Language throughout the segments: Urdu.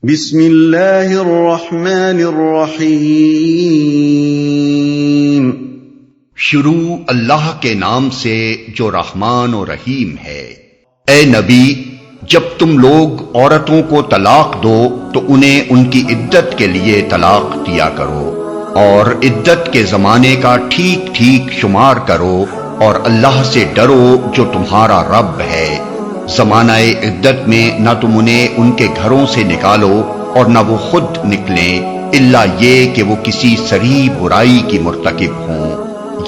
بسم اللہ الرحمن الرحیم۔ شروع اللہ کے نام سے جو رحمان و رحیم ہے۔ اے نبی، جب تم لوگ عورتوں کو طلاق دو تو انہیں ان کی عدت کے لیے طلاق دیا کرو، اور عدت کے زمانے کا ٹھیک ٹھیک شمار کرو، اور اللہ سے ڈرو جو تمہارا رب ہے۔ زمانہ عدت میں نہ تم انہیں ان کے گھروں سے نکالو اور نہ وہ خود نکلیں، الا یہ کہ وہ کسی صریح برائی کی مرتکب ہوں۔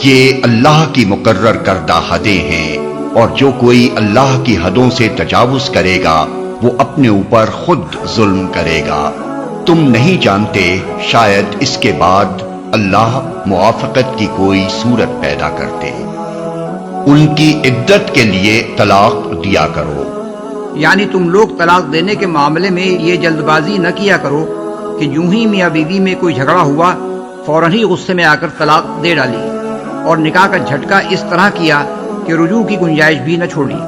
یہ اللہ کی مقرر کردہ حدیں ہیں، اور جو کوئی اللہ کی حدوں سے تجاوز کرے گا وہ اپنے اوپر خود ظلم کرے گا۔ تم نہیں جانتے شاید اس کے بعد اللہ موافقت کی کوئی صورت پیدا کرتے۔ ان کی عدت کے لیے طلاق دیا کرو۔ یعنی تم لوگ طلاق دینے کے معاملے میں یہ جلد بازی نہ کیا کرو کہ یوں ہی میاں بیوی میں کوئی جھگڑا ہوا فوراً ہی غصے میں آ کر طلاق دے ڈالی، اور نکاح کا جھٹکا اس طرح کیا کہ رجوع کی گنجائش بھی نہ چھوڑی،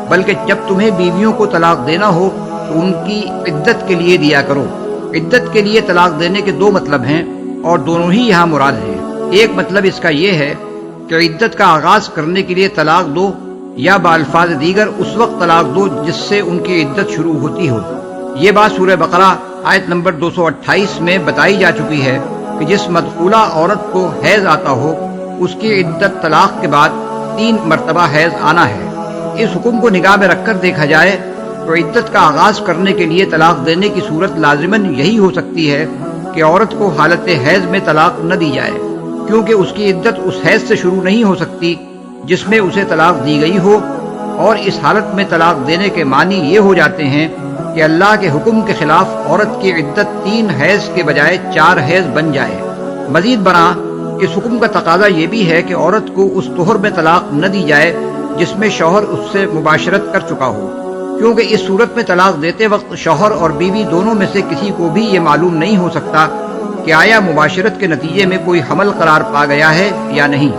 بلکہ جب تمہیں بیویوں کو طلاق دینا ہو تو ان کی عدت کے لیے دیا کرو۔ عدت کے لیے طلاق دینے کے دو مطلب ہیں، اور دونوں ہی یہاں مراد ہیں۔ ایک مطلب اس کا یہ ہے کہ عدت کا آغاز کرنے کے لیے طلاق دو، یا بالفاظ دیگر اس وقت طلاق دو جس سے ان کی عدت شروع ہوتی ہو۔ یہ بات سورہ بقرہ آیت نمبر 228 میں بتائی جا چکی ہے کہ جس مدخولہ عورت کو حیض آتا ہو اس کی عدت طلاق کے بعد 3 مرتبہ حیض آنا ہے۔ اس حکم کو نگاہ میں رکھ کر دیکھا جائے تو عدت کا آغاز کرنے کے لیے طلاق دینے کی صورت لازماً یہی ہو سکتی ہے کہ عورت کو حالت حیض میں طلاق نہ دی جائے، کیونکہ اس کی عدت اس حیض سے شروع نہیں ہو سکتی جس میں اسے طلاق دی گئی ہو، اور اس حالت میں طلاق دینے کے معنی یہ ہو جاتے ہیں کہ اللہ کے حکم کے خلاف عورت کی عدت 3 حیض کے بجائے 4 حیض بن جائے۔ مزید برآں اس حکم کا تقاضا یہ بھی ہے کہ عورت کو اس طہر میں طلاق نہ دی جائے جس میں شوہر اس سے مباشرت کر چکا ہو، کیونکہ اس صورت میں طلاق دیتے وقت شوہر اور بیوی دونوں میں سے کسی کو بھی یہ معلوم نہیں ہو سکتا کہ آیا مباشرت کے نتیجے میں کوئی حمل قرار پا گیا ہے یا نہیں۔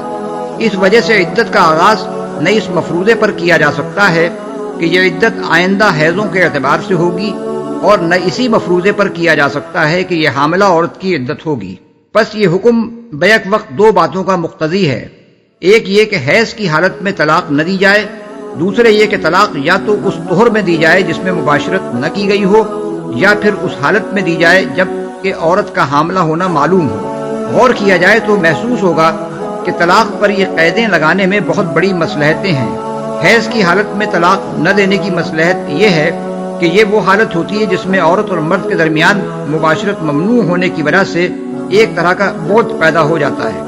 اس وجہ سے عدت کا آغاز نہ اس مفروضے پر کیا جا سکتا ہے کہ یہ عدت آئندہ حیضوں کے اعتبار سے ہوگی، اور نہ اسی مفروضے پر کیا جا سکتا ہے کہ یہ حاملہ عورت کی عدت ہوگی۔ پس یہ حکم بیک وقت 2 باتوں کا مقتضی ہے۔ ایک یہ کہ حیض کی حالت میں طلاق نہ دی جائے، دوسرے یہ کہ طلاق یا تو اس طہر میں دی جائے جس میں مباشرت نہ کی گئی ہو، یا پھر اس حالت میں دی جائے جب کہ عورت کا حاملہ ہونا معلوم ہو۔ غور کیا جائے تو محسوس ہوگا کہ طلاق پر یہ قیدیں لگانے میں بہت بڑی مصلحتیں ہیں۔ حیض کی حالت میں طلاق نہ دینے کی مصلحت یہ ہے کہ یہ وہ حالت ہوتی ہے جس میں عورت اور مرد کے درمیان مباشرت ممنوع ہونے کی وجہ سے ایک طرح کا بوجھ پیدا ہو جاتا ہے،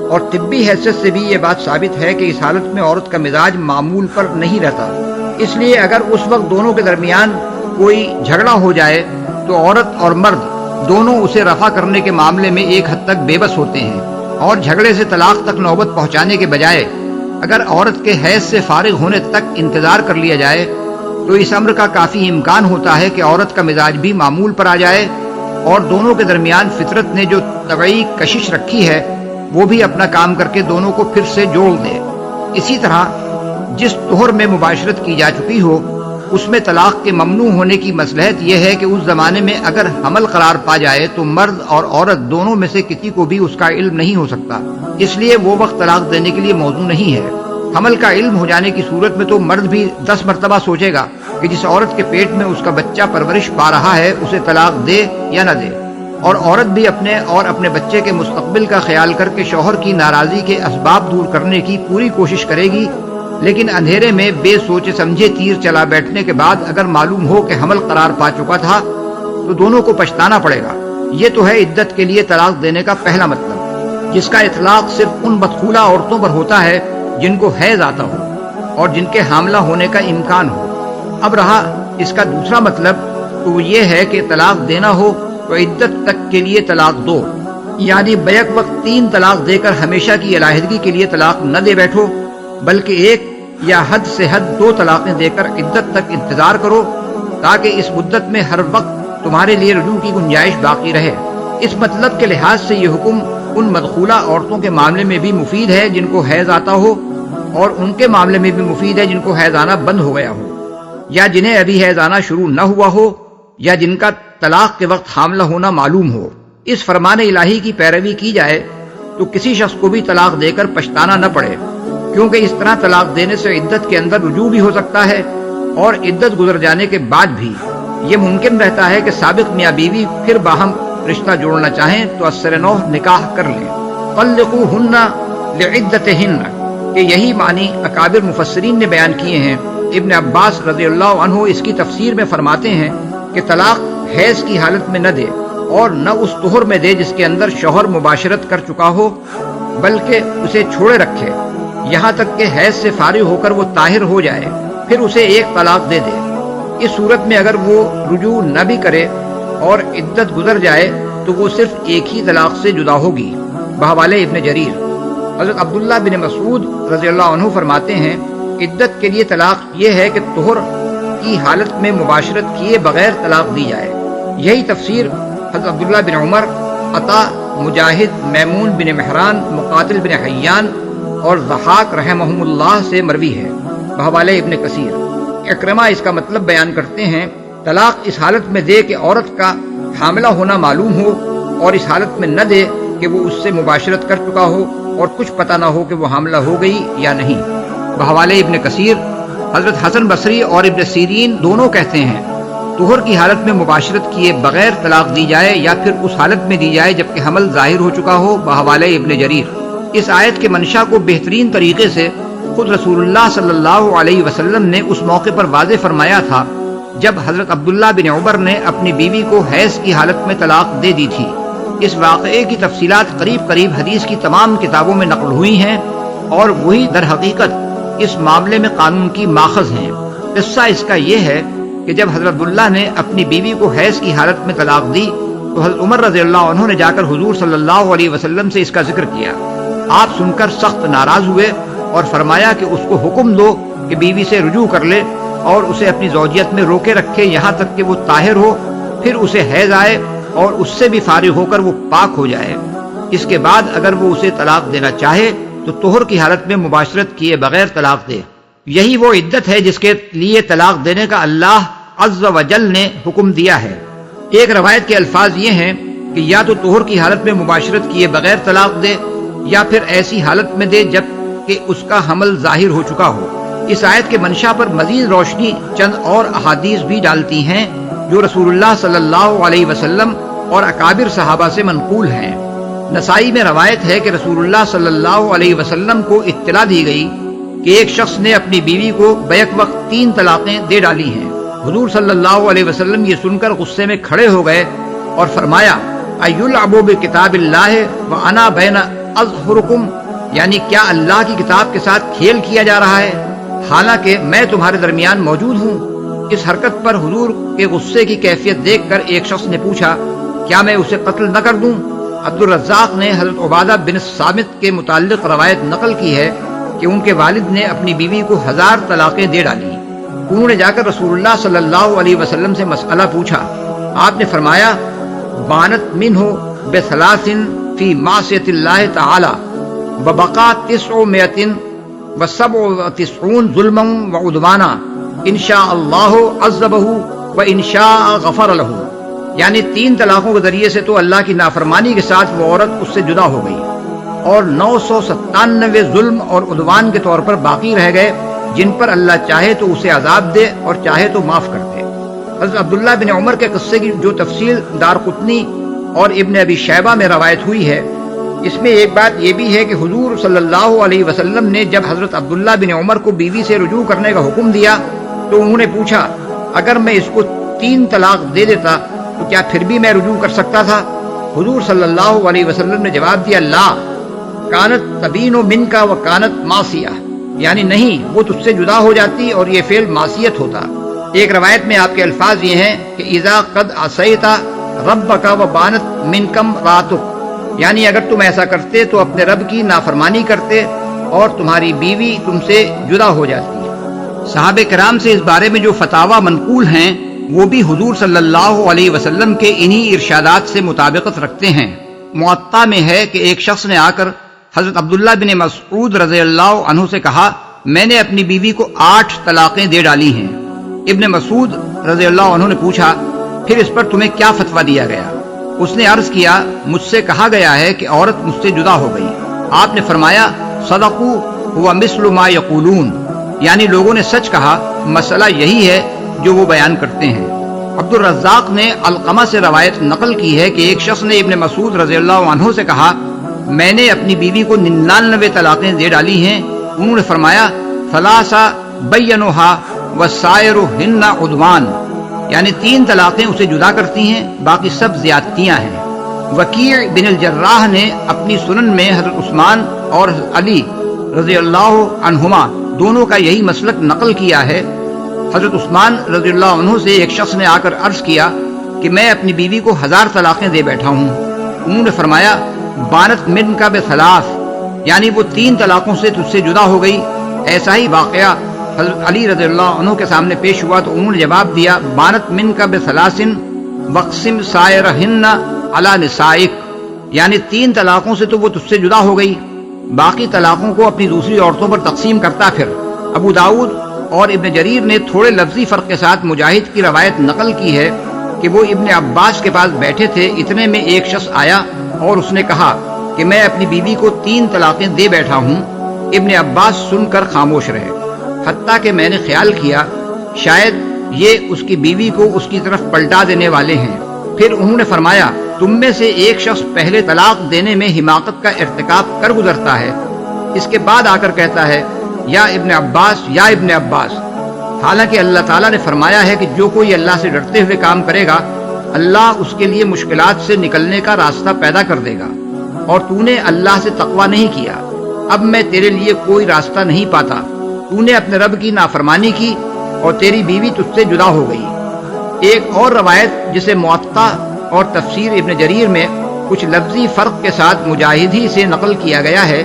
اور طبی حیثیت سے بھی یہ بات ثابت ہے کہ اس حالت میں عورت کا مزاج معمول پر نہیں رہتا۔ اس لیے اگر اس وقت دونوں کے درمیان کوئی جھگڑا ہو جائے تو عورت اور مرد دونوں اسے رفع کرنے کے معاملے میں ایک حد تک بے بس ہوتے ہیں، اور جھگڑے سے طلاق تک نوبت پہنچانے کے بجائے اگر عورت کے حیض سے فارغ ہونے تک انتظار کر لیا جائے تو اس امر کا کافی امکان ہوتا ہے کہ عورت کا مزاج بھی معمول پر آ جائے، اور دونوں کے درمیان فطرت نے جو طبعی کشش رکھی ہے وہ بھی اپنا کام کر کے دونوں کو پھر سے جوڑ دے۔ اسی طرح جس طہر میں مباشرت کی جا چکی ہو اس میں طلاق کے ممنوع ہونے کی مصلحت یہ ہے کہ اس زمانے میں اگر حمل قرار پا جائے تو مرد اور عورت دونوں میں سے کسی کو بھی اس کا علم نہیں ہو سکتا، اس لیے وہ وقت طلاق دینے کے لیے موزوں نہیں ہے۔ حمل کا علم ہو جانے کی صورت میں تو مرد بھی 10 مرتبہ سوچے گا کہ جس عورت کے پیٹ میں اس کا بچہ پرورش پا رہا ہے اسے طلاق دے یا نہ دے، اور عورت بھی اپنے اور اپنے بچے کے مستقبل کا خیال کر کے شوہر کی ناراضی کے اسباب دور کرنے کی پوری کوشش کرے گی، لیکن اندھیرے میں بے سوچے سمجھے تیر چلا بیٹھنے کے بعد اگر معلوم ہو کہ حمل قرار پا چکا تھا تو دونوں کو پچھتانا پڑے گا۔ یہ تو ہے عدت کے لیے طلاق دینے کا پہلا مطلب، جس کا اطلاق صرف ان مدخولہ عورتوں پر ہوتا ہے جن کو حیض آتا ہو اور جن کے حاملہ ہونے کا امکان ہو۔ اب رہا اس کا دوسرا مطلب تو وہ یہ ہے کہ طلاق دینا ہو تو عدت تک کے لیے طلاق دو، یعنی بیک وقت 3 طلاق دے کر ہمیشہ کی علیحدگی کے لیے طلاق نہ دے بیٹھو، بلکہ 1 یا حد سے حد 2 طلاقیں دے کر عدت تک انتظار کرو، تاکہ اس مدت میں ہر وقت تمہارے لیے رجوع کی گنجائش باقی رہے۔ اس مطلب کے لحاظ سے یہ حکم ان مدخولہ عورتوں کے معاملے میں بھی مفید ہے جن کو حیض آتا ہو، اور ان کے معاملے میں بھی مفید ہے جن کو حیض آنا بند ہو گیا ہو، یا جنہیں ابھی حیض آنا شروع نہ ہوا ہو، یا جن کا طلاق کے وقت حاملہ ہونا معلوم ہو۔ اس فرمان الہی کی پیروی کی جائے تو کسی شخص کو بھی طلاق دے کر پچھتانا نہ پڑے، کیونکہ اس طرح طلاق دینے سے عدت کے اندر رجوع بھی ہو سکتا ہے، اور عدت گزر جانے کے بعد بھی یہ ممکن رہتا ہے کہ سابق میاں بیوی پھر باہم رشتہ جوڑنا چاہیں تو اثر نو نکاح کر لیں۔ طلقوہن لعدتہن، کہ یہی معنی اکابر مفسرین نے بیان کیے ہیں۔ ابن عباس رضی اللہ عنہ اس کی تفسیر میں فرماتے ہیں کہ طلاق حیض کی حالت میں نہ دے، اور نہ اس طہر میں دے جس کے اندر شوہر مباشرت کر چکا ہو، بلکہ اسے چھوڑے رکھے یہاں تک کہ حیض سے فارغ ہو کر وہ طاہر ہو جائے، پھر اسے ایک طلاق دے دے۔ اس صورت میں اگر وہ رجوع نہ بھی کرے اور عدت گزر جائے تو وہ صرف ایک ہی طلاق سے جدا ہوگی۔ بحوالہ ابن جریر، حضرت عبداللہ بن مسعود رضی اللہ عنہ فرماتے ہیں عدت کے لیے طلاق یہ ہے کہ طہر کی حالت میں مباشرت کیے بغیر طلاق دی جائے۔ یہی تفسیر حضرت عبداللہ بن عمر، عطا، مجاہد، میمون بن مہران، مقاتل بن حیان اور ضحاک رحمہم اللہ سے مروی ہے۔ بحوالہ ابن کثیر، اکرمہ اس کا مطلب بیان کرتے ہیں طلاق اس حالت میں دے کہ عورت کا حاملہ ہونا معلوم ہو، اور اس حالت میں نہ دے کہ وہ اس سے مباشرت کر چکا ہو اور کچھ پتہ نہ ہو کہ وہ حاملہ ہو گئی یا نہیں۔ بحوالہ ابن کثیر، حضرت حسن بصری اور ابن سیرین دونوں کہتے ہیں طہر کی حالت میں مباشرت کیے بغیر طلاق دی جائے یا پھر اس حالت میں دی جائے جبکہ حمل ظاہر ہو چکا ہو۔ بحوالہ ابن جریر، اس آیت کے منشا کو بہترین طریقے سے خود رسول اللہ صلی اللہ علیہ وسلم نے اس موقع پر واضح فرمایا تھا جب حضرت عبداللہ بن عمر نے اپنی بیوی کو حیض کی حالت میں طلاق دے دی تھی۔ اس واقعے کی تفصیلات قریب قریب حدیث کی تمام کتابوں میں نقل ہوئی ہیں، اور وہی در حقیقت اس معاملے میں قانون کی ماخذ ہیں۔ قصہ اس کا یہ ہے کہ جب حضرت عبداللہ نے اپنی بیوی کو حیض کی حالت میں طلاق دی تو حضرت عمر رضی اللہ عنہ نے جا کر حضور صلی اللہ علیہ وسلم سے اس کا ذکر کیا۔ آپ سن کر سخت ناراض ہوئے اور فرمایا کہ اس کو حکم دو کہ بیوی سے رجوع کر لے اور اسے اپنی زوجیت میں روکے رکھے یہاں تک کہ وہ طاہر ہو، پھر اسے حیض آئے اور اس سے بھی فارغ ہو کر وہ پاک ہو جائے۔ اس کے بعد اگر وہ اسے طلاق دینا چاہے تو طہر کی حالت میں مباشرت کیے بغیر طلاق دے۔ یہی وہ عدت ہے جس کے لیے طلاق دینے کا اللہ عز و جل نے حکم دیا ہے۔ ایک روایت کے الفاظ یہ ہیں کہ یا تو طہر کی حالت میں مباشرت کیے بغیر طلاق دے یا پھر ایسی حالت میں دے جب کہ اس کا حمل ظاہر ہو چکا ہو۔ اس آیت کے منشا پر مزید روشنی چند اور احادیث بھی ڈالتی ہیں جو رسول اللہ صلی اللہ علیہ وسلم اور اکابر صحابہ سے منقول ہیں۔ نسائی میں روایت ہے کہ رسول اللہ صلی اللہ علیہ وسلم کو اطلاع دی گئی کہ ایک شخص نے اپنی بیوی کو بیک وقت 3 طلاقیں دے ڈالی ہیں۔ حضور صلی اللہ علیہ وسلم یہ سن کر غصے میں کھڑے ہو گئے اور فرمایا ایلعب بکتاب اللہ وانا بین اظہرکم، یعنی کیا اللہ کی کتاب کے ساتھ کھیل کیا جا رہا ہے حالانکہ میں تمہارے درمیان موجود ہوں۔ اس حرکت پر حضور کے غصے کی کیفیت دیکھ کر ایک شخص نے پوچھا کیا میں اسے قتل نہ کر دوں؟ عبد الرزاق نے حضرت عبادہ بن صامت کے متعلق روایت نقل کی ہے کہ ان کے والد نے اپنی بیوی کو 1000 طلاقیں دے ڈالی۔ انہوں نے جا کر رسول اللہ صلی اللہ علیہ وسلم سے مسئلہ پوچھا۔ آپ نے فرمایا بانت منہ بثلاث فی معصیت اللہ تعالی وبقا 900 و97 ظلما وعدوانا انشاء اللہ عذبہ وانشاء غفر لہ، یعنی 3 طلاقوں کے ذریعے سے تو اللہ کی نافرمانی کے ساتھ وہ عورت اس سے جدا ہو گئی، اور 997 ظلم اور عدوان کے طور پر باقی رہ گئے جن پر اللہ چاہے تو اسے عذاب دے اور چاہے تو معاف کر دے۔ حضرت عبداللہ بن عمر کے قصے کی جو تفصیل دارقطنی اور ابن ابی شیبہ میں روایت ہوئی ہے، اس میں ایک بات یہ بھی ہے کہ حضور صلی اللہ علیہ وسلم نے جب حضرت عبداللہ بن عمر کو بیوی سے رجوع کرنے کا حکم دیا تو انہوں نے پوچھا اگر میں اس کو 3 طلاق دے دیتا تو کیا پھر بھی میں رجوع کر سکتا تھا؟ حضور صلی اللہ علیہ وسلم نے جواب دیا لا کانت تبین منکا و کانت معصیہ، یعنی نہیں، وہ تجھ سے جدا ہو جاتی اور یہ فعل معصیت ہوتا۔ ایک روایت میں آپ کے الفاظ یہ ہیں کہ اذا قد عصیت ربک و بانت منکم راتک، یعنی اگر تم ایسا کرتے تو اپنے رب کی نافرمانی کرتے اور تمہاری بیوی تم سے جدا ہو جاتی۔ صحابہ کرام سے اس بارے میں جو فتاوی منقول ہیں وہ بھی حضور صلی اللہ علیہ وسلم کے انہی ارشادات سے مطابقت رکھتے ہیں۔ معطا میں ہے کہ ایک شخص نے آ کر حضرت عبداللہ بن مسعود رضی اللہ عنہ سے کہا میں نے اپنی بیوی کو 8 طلاقیں دے ڈالی ہیں۔ ابن مسعود رضی اللہ عنہ نے پوچھا پھر اس پر تمہیں کیا فتویٰ دیا گیا؟ اس نے عرض کیا مجھ سے کہا گیا ہے کہ عورت مجھ سے جدا ہو گئی۔ آپ نے فرمایا صدقوا ہوا مثل ما یقولون، یعنی لوگوں نے سچ کہا، مسئلہ یہی ہے جو وہ بیان کرتے ہیں۔ عبد الرزاق نے علقمہ سے روایت نقل کی ہے کہ ایک شخص نے ابن مسعود رضی اللہ عنہ سے کہا میں نے اپنی بیوی کو 99 طلاقیں دے ڈالی ہیں۔ انہوں نے فرمایا ثلاثہ بینوہا وسائرہن عدوان، یعنی 3 طلاقیں اسے جدا کرتی ہیں، باقی سب زیادتیاں ہیں۔ وکیع بن الجراح نے اپنی سنن میں حضرت عثمان اور علی رضی اللہ عنہما دونوں کا یہی مسلک نقل کیا ہے۔ حضرت عثمان رضی اللہ عنہ سے ایک شخص نے آ کر عرض کیا کہ میں اپنی بیوی کو 1000 طلاقیں دے بیٹھا ہوں۔ انہوں نے فرمایا بانت من کا بثلاث، یعنی وہ 3 طلاقوں سے تجھ سے جدا ہو گئی۔ ایسا ہی واقعہ حضرت علی رضی اللہ عنہ کے سامنے پیش ہوا تو انہوں نے جواب دیا بانت من کا بثلاثن وقسم سائرہن علی نسائک، یعنی 3 طلاقوں سے تو وہ تجھ سے جدا ہو گئی، باقی طلاقوں کو اپنی دوسری عورتوں پر تقسیم کرتا پھر۔ ابو داؤد اور ابن جریر نے تھوڑے لفظی فرق کے ساتھ مجاہد کی روایت نقل کی ہے کہ وہ ابن عباس کے پاس بیٹھے تھے، اتنے میں ایک شخص آیا اور اس نے کہا کہ میں اپنی بیوی کو 3 طلاقیں دے بیٹھا ہوں۔ ابن عباس سن کر خاموش رہے، حتیٰ کہ میں نے خیال کیا شاید یہ اس کی بیوی کو اس کی طرف پلٹا دینے والے ہیں۔ پھر انہوں نے فرمایا تم میں سے ایک شخص پہلے طلاق دینے میں حماقت کا ارتکاب کر گزرتا ہے، اس کے بعد آ کر کہتا ہے یا ابن عباس یا ابن عباس، حالانکہ اللہ تعالیٰ نے فرمایا ہے کہ جو کوئی اللہ سے ڈرتے ہوئے کام کرے گا اللہ اس کے لیے مشکلات سے نکلنے کا راستہ پیدا کر دے گا، اور تو نے اللہ سے تقوی نہیں کیا، اب میں تیرے لیے کوئی راستہ نہیں پاتا، تو نے اپنے رب کی نافرمانی کی اور تیری بیوی تجھ سے جدا ہو گئی۔ ایک اور روایت جسے موطا اور تفسیر ابن جریر میں کچھ لفظی فرق کے ساتھ مجاہد ہی سے نقل کیا گیا ہے،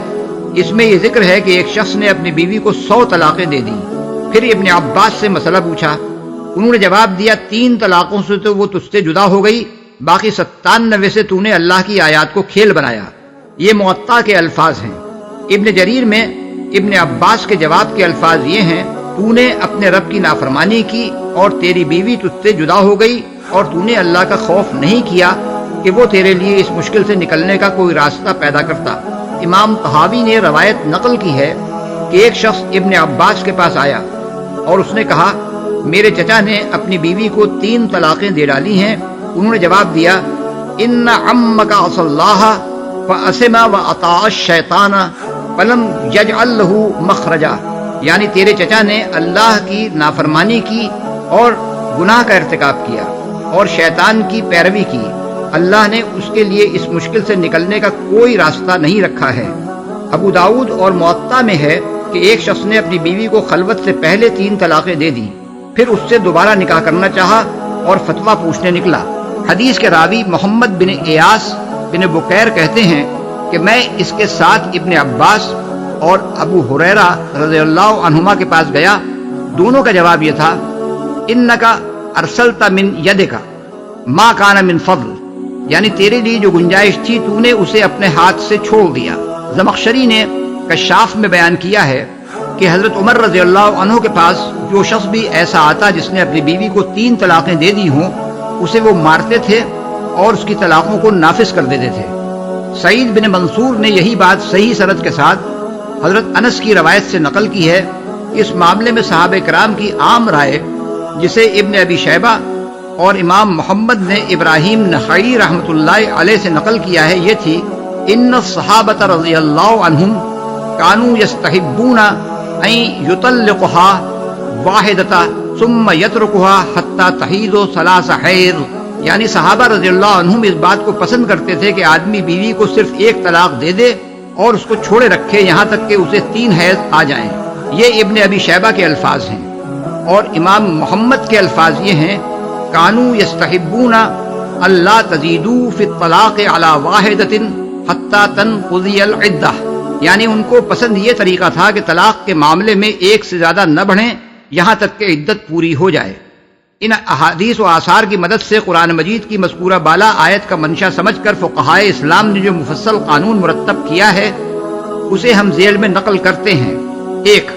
اس میں یہ ذکر ہے کہ ایک شخص نے اپنی بیوی کو 100 طلاقیں دے دیں۔ پھر ابن عباس سے مسئلہ پوچھا، انہوں نے جواب دیا 3 طلاقوں سے تو وہ تجھ سے جدا ہو گئی، باقی 97 سے تو نے اللہ کی آیات کو کھیل بنایا۔ یہ موطا کے الفاظ ہیں۔ ابن جریر میں ابن عباس کے جواب کے الفاظ یہ ہیں تو نے اپنے رب کی نافرمانی کی اور تیری بیوی تجھ سے جدا ہو گئی، اور تو نے اللہ کا خوف نہیں کیا کہ وہ تیرے لیے اس مشکل سے نکلنے کا کوئی راستہ پیدا کرتا۔ امام طحاوی نے روایت نقل کی ہے کہ ایک شخص ابن عباس کے پاس آیا اور اس نے کہا میرے چچا نے اپنی بیوی کو 3 طلاقیں دے ڈالی ہیں۔ انہوں نے جواب دیا ان عمک عصى الله فأثم وأطاع الشیطان فلم یجعل له مخرجا، یعنی تیرے چچا نے اللہ کی نافرمانی کی اور گناہ کا ارتکاب کیا اور شیطان کی پیروی کی، اللہ نے اس کے لیے اس مشکل سے نکلنے کا کوئی راستہ نہیں رکھا ہے۔ ابو داؤد اور موطا میں ہے کہ ایک شخص نے اپنی بیوی کو خلوت سے پہلے 3 طلاقیں دے دیں، پھر اس سے دوبارہ نکاح کرنا چاہا اور فتویٰ پوچھنے نکلا۔ حدیث کے راوی محمد بن ایاس بن بکیر کہتے ہیں کہ میں اس کے ساتھ ابن عباس اور ابو ہریرہ رضی اللہ عنہما کے پاس گیا، دونوں کا جواب یہ تھا انکا ارسلت من یدک ما کان من فضل، یعنی تیرے لیے جو گنجائش تھی تو نے اسے اپنے ہاتھ سے چھوڑ دیا۔ زمخشری نے کشاف میں بیان کیا ہے کہ حضرت عمر رضی اللہ عنہ کے پاس جو شخص بھی ایسا آتا جس نے اپنی بیوی کو 3 طلاقیں دے دی ہوں اسے وہ مارتے تھے اور اس کی طلاقوں کو نافذ کر دیتے تھے۔ سعید بن منصور نے یہی بات صحیح سند کے ساتھ حضرت انس کی روایت سے نقل کی ہے۔ اس معاملے میں صحابہ کرام کی عام رائے جسے ابن ابی شیبہ اور امام محمد نے ابراہیم نخعی رحمۃ اللہ علیہ سے نقل کیا ہے، یہ تھی ان الصحابۃ رضی اللہ عنہم کانوا یستحبون ان یطلقها واحدۃ ثم یترکها حتی تحیض 3 حیض، یعنی صحابہ رضی اللہ عنہم اس بات کو پسند کرتے تھے کہ آدمی بیوی کو صرف 1 طلاق دے دے اور اس کو چھوڑے رکھے یہاں تک کہ اسے 3 حیض آ جائیں۔ یہ ابن ابی شیبہ کے الفاظ ہیں، اور امام محمد کے الفاظ یہ ہیں کانوا یستحبون الا تزیدوا فی الطلاق علی واحدۃ حتی تنقضی العدہ، یعنی ان کو پسند یہ طریقہ تھا کہ طلاق کے معاملے میں 1 سے زیادہ نہ بڑھیں یہاں تک کہ عدت پوری ہو جائے۔ ان احادیث و آثار کی مدد سے قرآن مجید کی مذکورہ بالا آیت کا منشا سمجھ کر فقہائے اسلام نے جو مفصل قانون مرتب کیا ہے اسے ہم ذیل میں نقل کرتے ہیں۔ 1،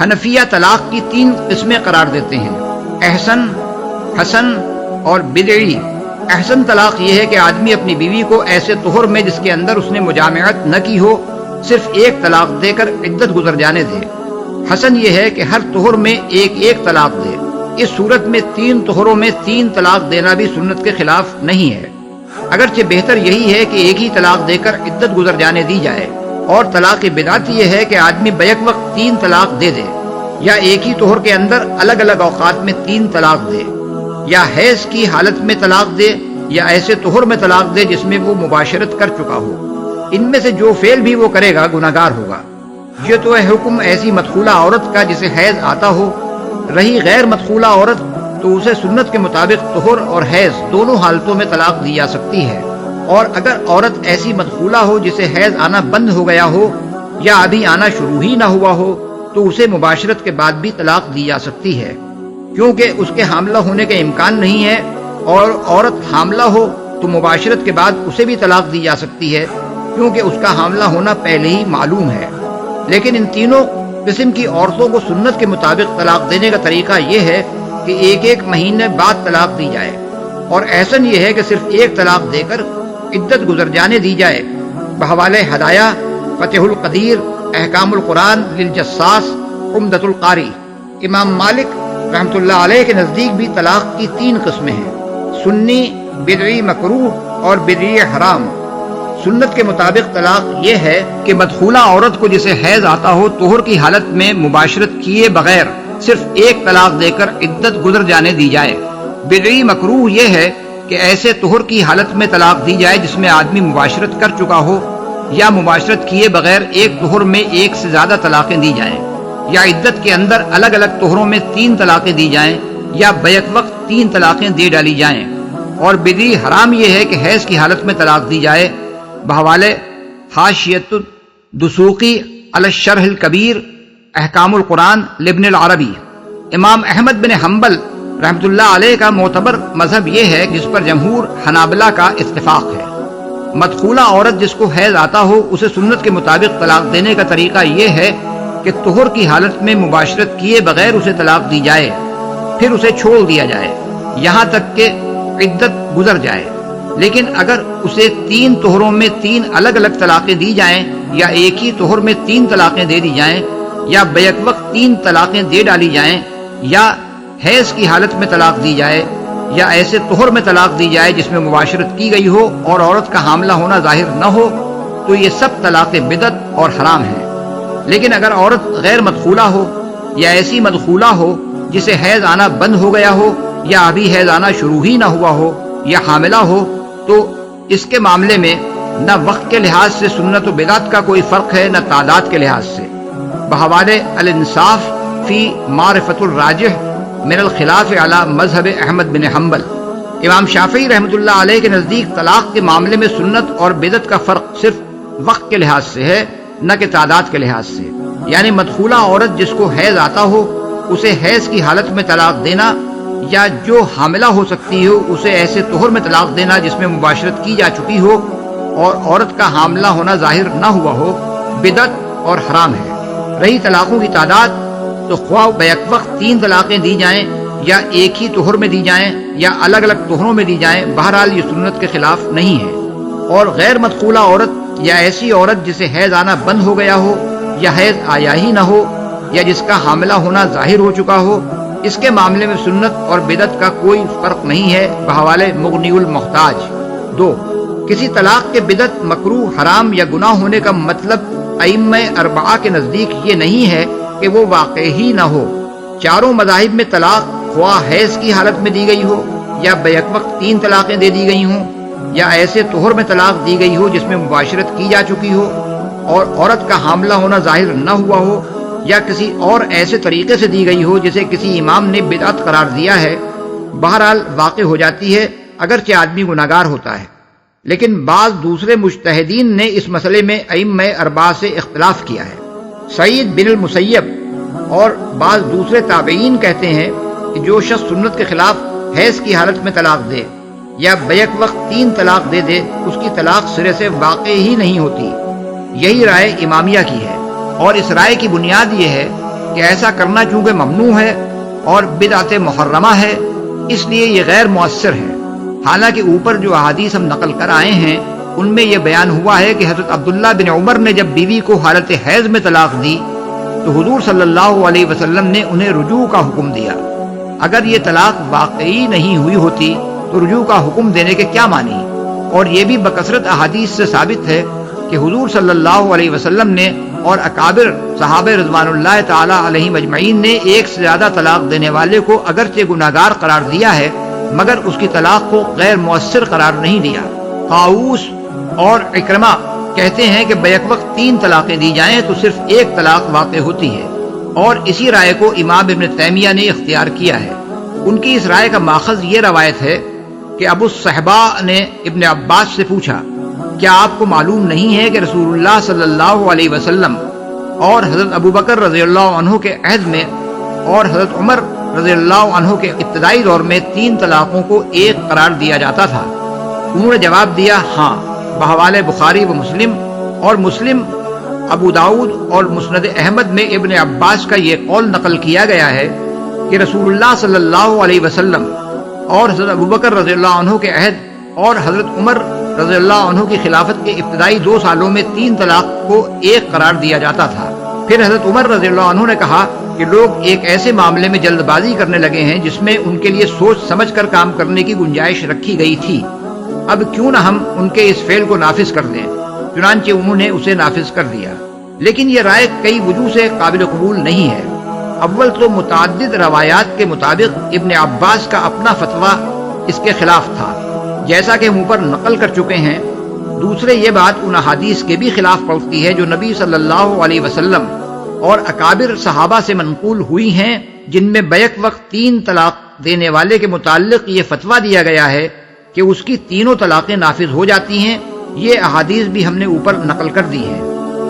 حنفیہ طلاق کی 3 قسمیں قرار دیتے ہیں، احسن، حسن اور بدعی احسن طلاق یہ ہے کہ آدمی اپنی بیوی کو ایسے طہر میں جس کے اندر اس نے مجامعت نہ کی ہو صرف ایک طلاق دے کر عدت گزر جانے دے۔ حسن یہ ہے کہ ہر طہر میں ایک ایک طلاق دے۔ اس صورت میں 3 طہروں میں 3 طلاق دینا بھی سنت کے خلاف نہیں ہے، اگرچہ بہتر یہی ہے کہ ایک ہی طلاق دے کر عدت گزر جانے دی جائے۔ اور طلاق بدعت یہ ہے کہ آدمی بیک وقت 3 طلاق دے دے، یا ایک ہی طہر کے اندر الگ الگ اوقات میں 3 طلاق دے، یا حیض کی حالت میں طلاق دے، یا ایسے طہر میں طلاق دے جس میں وہ مباشرت کر چکا ہو۔ ان میں سے جو فعل بھی وہ کرے گا گناہگار ہوگا۔ یہ تو ہے حکم ایسی مدخولہ عورت کا جسے حیض آتا ہو۔ رہی غیر مدخولہ عورت تو اسے سنت کے مطابق طہر اور حیض دونوں حالتوں میں طلاق دی جا سکتی ہے، اور اگر عورت ایسی مدخولہ ہو جسے حیض آنا بند ہو گیا ہو یا ابھی آنا شروع ہی نہ ہوا ہو تو اسے مباشرت کے بعد بھی طلاق دی جا سکتی ہے، کیونکہ اس کے حاملہ ہونے کا امکان نہیں ہے، اور عورت حاملہ ہو تو مباشرت کے بعد اسے بھی طلاق دی جا سکتی ہے کیونکہ اس کا حاملہ ہونا پہلے ہی معلوم ہے۔ لیکن ان تینوں قسم کی عورتوں کو سنت کے مطابق طلاق دینے کا طریقہ یہ ہے کہ ایک ایک مہینے بعد طلاق دی جائے، اور احسن یہ ہے کہ صرف ایک طلاق دے کر عدت گزر جانے دی جائے۔ بحوالے ہدایہ، فتح القدیر، احکام القرآن للجساس، عمدۃ القاری۔ امام مالک رحمۃ اللہ علیہ کے نزدیک بھی طلاق کی 3 قسمیں ہیں: سنی، بدعی مکروہ اور بدعی حرام۔ سنت کے مطابق طلاق یہ ہے کہ مدخولہ عورت کو جسے حیض آتا ہو طہر کی حالت میں مباشرت کیے بغیر صرف ایک طلاق دے کر عدت گزر جانے دی جائے۔ بدعی مکروہ یہ ہے کہ ایسے طہر کی حالت میں طلاق دی جائے جس میں آدمی مباشرت کر چکا ہو، یا مباشرت کیے بغیر ایک طہر میں ایک سے زیادہ طلاقیں دی جائیں، یا عدت کے اندر الگ الگ طہروں میں 3 طلاقیں دی جائیں، یا بیک وقت 3 طلاقیں دے ڈالی جائیں۔ اور بدعی حرام یہ ہے کہ حیض کی حالت میں طلاق دی جائے۔ بحوالے حاشیۃ الدسوقی علی الشرح الکبیر، احکام القرآن لابن العربی۔ امام احمد بن حنبل رحمۃ اللہ علیہ کا معتبر مذہب یہ ہے جس پر جمہور حنابلہ کا اتفاق ہے۔ مدخولہ عورت جس کو حیض آتا ہو اسے سنت کے مطابق طلاق دینے کا طریقہ یہ ہے کہ طہر کی حالت میں مباشرت کیے بغیر اسے طلاق دی جائے، پھر اسے چھوڑ دیا جائے یہاں تک کہ عدت گزر جائے۔ لیکن اگر اسے 3 طہروں میں 3 الگ الگ طلاقیں دی جائیں، یا ایک ہی طہر میں 3 طلاقیں دے دی جائیں، یا بیک وقت 3 طلاقیں دے ڈالی جائیں، یا حیض کی حالت میں طلاق دی جائے، یا ایسے طہر میں طلاق دی جائے جس میں مباشرت کی گئی ہو اور عورت کا حاملہ ہونا ظاہر نہ ہو، تو یہ سب طلاق بدعت اور حرام ہیں۔ لیکن اگر عورت غیر مدخولہ ہو، یا ایسی مدخولہ ہو جسے حیض آنا بند ہو گیا ہو، یا ابھی حیض آنا شروع ہی نہ ہوا ہو، یا حاملہ ہو، تو اس کے معاملے میں نہ وقت کے لحاظ سے سنت و بدعت کا کوئی فرق ہے، نہ تعداد کے لحاظ سے۔ بحوالے الانصاف فی معرفت الراجح من الخلاف علی مذہب احمد بن حنبل۔ امام شافعی رحمۃ اللہ علیہ کے نزدیک طلاق کے معاملے میں سنت اور بدعت کا فرق صرف وقت کے لحاظ سے ہے، نہ کہ تعداد کے لحاظ سے۔ یعنی مدخولہ عورت جس کو حیض آتا ہو اسے حیض کی حالت میں طلاق دینا، یا جو حاملہ ہو سکتی ہو اسے ایسے طہر میں طلاق دینا جس میں مباشرت کی جا چکی ہو اور عورت کا حاملہ ہونا ظاہر نہ ہوا ہو، بدعت اور حرام ہے۔ رہی طلاقوں کی تعداد تو خواہ بیک وقت 3 طلاقیں دی جائیں، یا ایک ہی طہر میں دی جائیں، یا الگ الگ طہروں میں دی جائیں، بہرحال یہ سنت کے خلاف نہیں ہے۔ اور غیر مدخولہ عورت یا ایسی عورت جسے حیض آنا بند ہو گیا ہو، یا حیض آیا ہی نہ ہو، یا جس کا حاملہ ہونا ظاہر ہو چکا ہو، اس کے معاملے میں سنت اور بدعت کا کوئی فرق نہیں ہے۔ بحوالے مغنی المحتاج۔ 2، کسی طلاق کے بدعت، مکروہ، حرام یا گناہ ہونے کا مطلب ائمہ 4 کے نزدیک یہ نہیں ہے کہ وہ واقع ہی نہ ہو۔ چاروں مذاہب میں طلاق خواہ حیض کی حالت میں دی گئی ہو، یا بیک وقت 3 طلاقیں دے دی گئی ہوں، یا ایسے طہر میں طلاق دی گئی ہو جس میں مباشرت کی جا چکی ہو اور عورت کا حاملہ ہونا ظاہر نہ ہوا ہو، یا کسی اور ایسے طریقے سے دی گئی ہو جسے کسی امام نے بدعت قرار دیا ہے، بہرحال واقع ہو جاتی ہے اگرچہ آدمی گناہگار ہوتا ہے۔ لیکن بعض دوسرے مجتہدین نے اس مسئلے میں ائمہ 4 سے اختلاف کیا ہے۔ سعید بن المسیب اور بعض دوسرے تابعین کہتے ہیں کہ جو شخص سنت کے خلاف حیض کی حالت میں طلاق دے یا بیک وقت 3 طلاق دے دے، اس کی طلاق سرے سے واقع ہی نہیں ہوتی۔ یہی رائے امامیہ کی ہے، اور اس رائے کی بنیاد یہ ہے کہ ایسا کرنا چونکہ ممنوع ہے اور بدعت محرمہ ہے، اس لیے یہ غیر مؤثر ہے۔ حالانکہ اوپر جو احادیث ہم نقل کر آئے ہیں ان میں یہ بیان ہوا ہے کہ حضرت عبداللہ بن عمر نے جب بیوی کو حالت حیض میں طلاق دی تو حضور صلی اللہ علیہ وسلم نے انہیں رجوع کا حکم دیا۔ اگر یہ طلاق واقعی نہیں ہوئی ہوتی تو رجوع کا حکم دینے کے کیا معنی؟ اور یہ بھی بکثرت احادیث سے ثابت ہے کہ حضور صلی اللہ علیہ وسلم نے اور اکابر صحابہ رضوان اللہ تعالی علیہم اجمعین نے ایک سے زیادہ طلاق دینے والے کو اگرچہ گناہگار قرار دیا ہے مگر اس کی طلاق کو غیر مؤثر قرار نہیں دیا۔ طاؤس اور اکرمہ کہتے ہیں کہ بیک وقت 3 طلاقیں دی جائیں تو صرف 1 طلاق واقع ہوتی ہے، اور اسی رائے کو امام ابن تیمیہ نے اختیار کیا ہے۔ ان کی اس رائے کا ماخذ یہ روایت ہے کہ ابو الصحباء نے ابن عباس سے پوچھا، کیا آپ کو معلوم نہیں ہے کہ رسول اللہ صلی اللہ علیہ وسلم اور حضرت ابو بکر رضی اللہ عنہ کے عہد میں اور حضرت عمر رضی اللہ عنہ کے ابتدائی دور میں 3 طلاقوں کو 1 قرار دیا جاتا تھا؟ انہوں نے جواب دیا، ہاں، بحوالے بخاری و مسلم، اور مسلم، ابو داؤد اور مسند احمد میں ابن عباس کا یہ قول نقل کیا گیا ہے کہ رسول اللہ صلی اللہ علیہ وسلم اور حضرت ابو بکر رضی اللہ عنہ کے عہد اور حضرت عمر رضی اللہ عنہ کی خلافت کے ابتدائی 2 سالوں میں 3 طلاق کو 1 قرار دیا جاتا تھا۔ پھر حضرت عمر رضی اللہ عنہ نے کہا کہ لوگ ایک ایسے معاملے میں جلد بازی کرنے لگے ہیں جس میں ان کے لیے سوچ سمجھ کر کام کرنے کی گنجائش رکھی گئی تھی، اب کیوں نہ ہم ان کے اس فعل کو نافذ کر دیں؟ چنانچہ انہوں نے اسے نافذ کر دیا۔ لیکن یہ رائے کئی وجوہ سے قابل قبول نہیں ہے۔ اول تو متعدد روایات کے مطابق ابن عباس کا اپنا فتویٰ اس کے خلاف تھا، جیسا کہ ہم اوپر نقل کر چکے ہیں۔ دوسرے، یہ بات ان احادیث کے بھی خلاف پڑتی ہے جو نبی صلی اللہ علیہ وسلم اور اکابر صحابہ سے منقول ہوئی ہیں، جن میں بیک وقت 3 طلاق دینے والے کے متعلق یہ فتویٰ دیا گیا ہے کہ اس کی 3 طلاقیں نافذ ہو جاتی ہیں۔ یہ احادیث بھی ہم نے اوپر نقل کر دی ہیں۔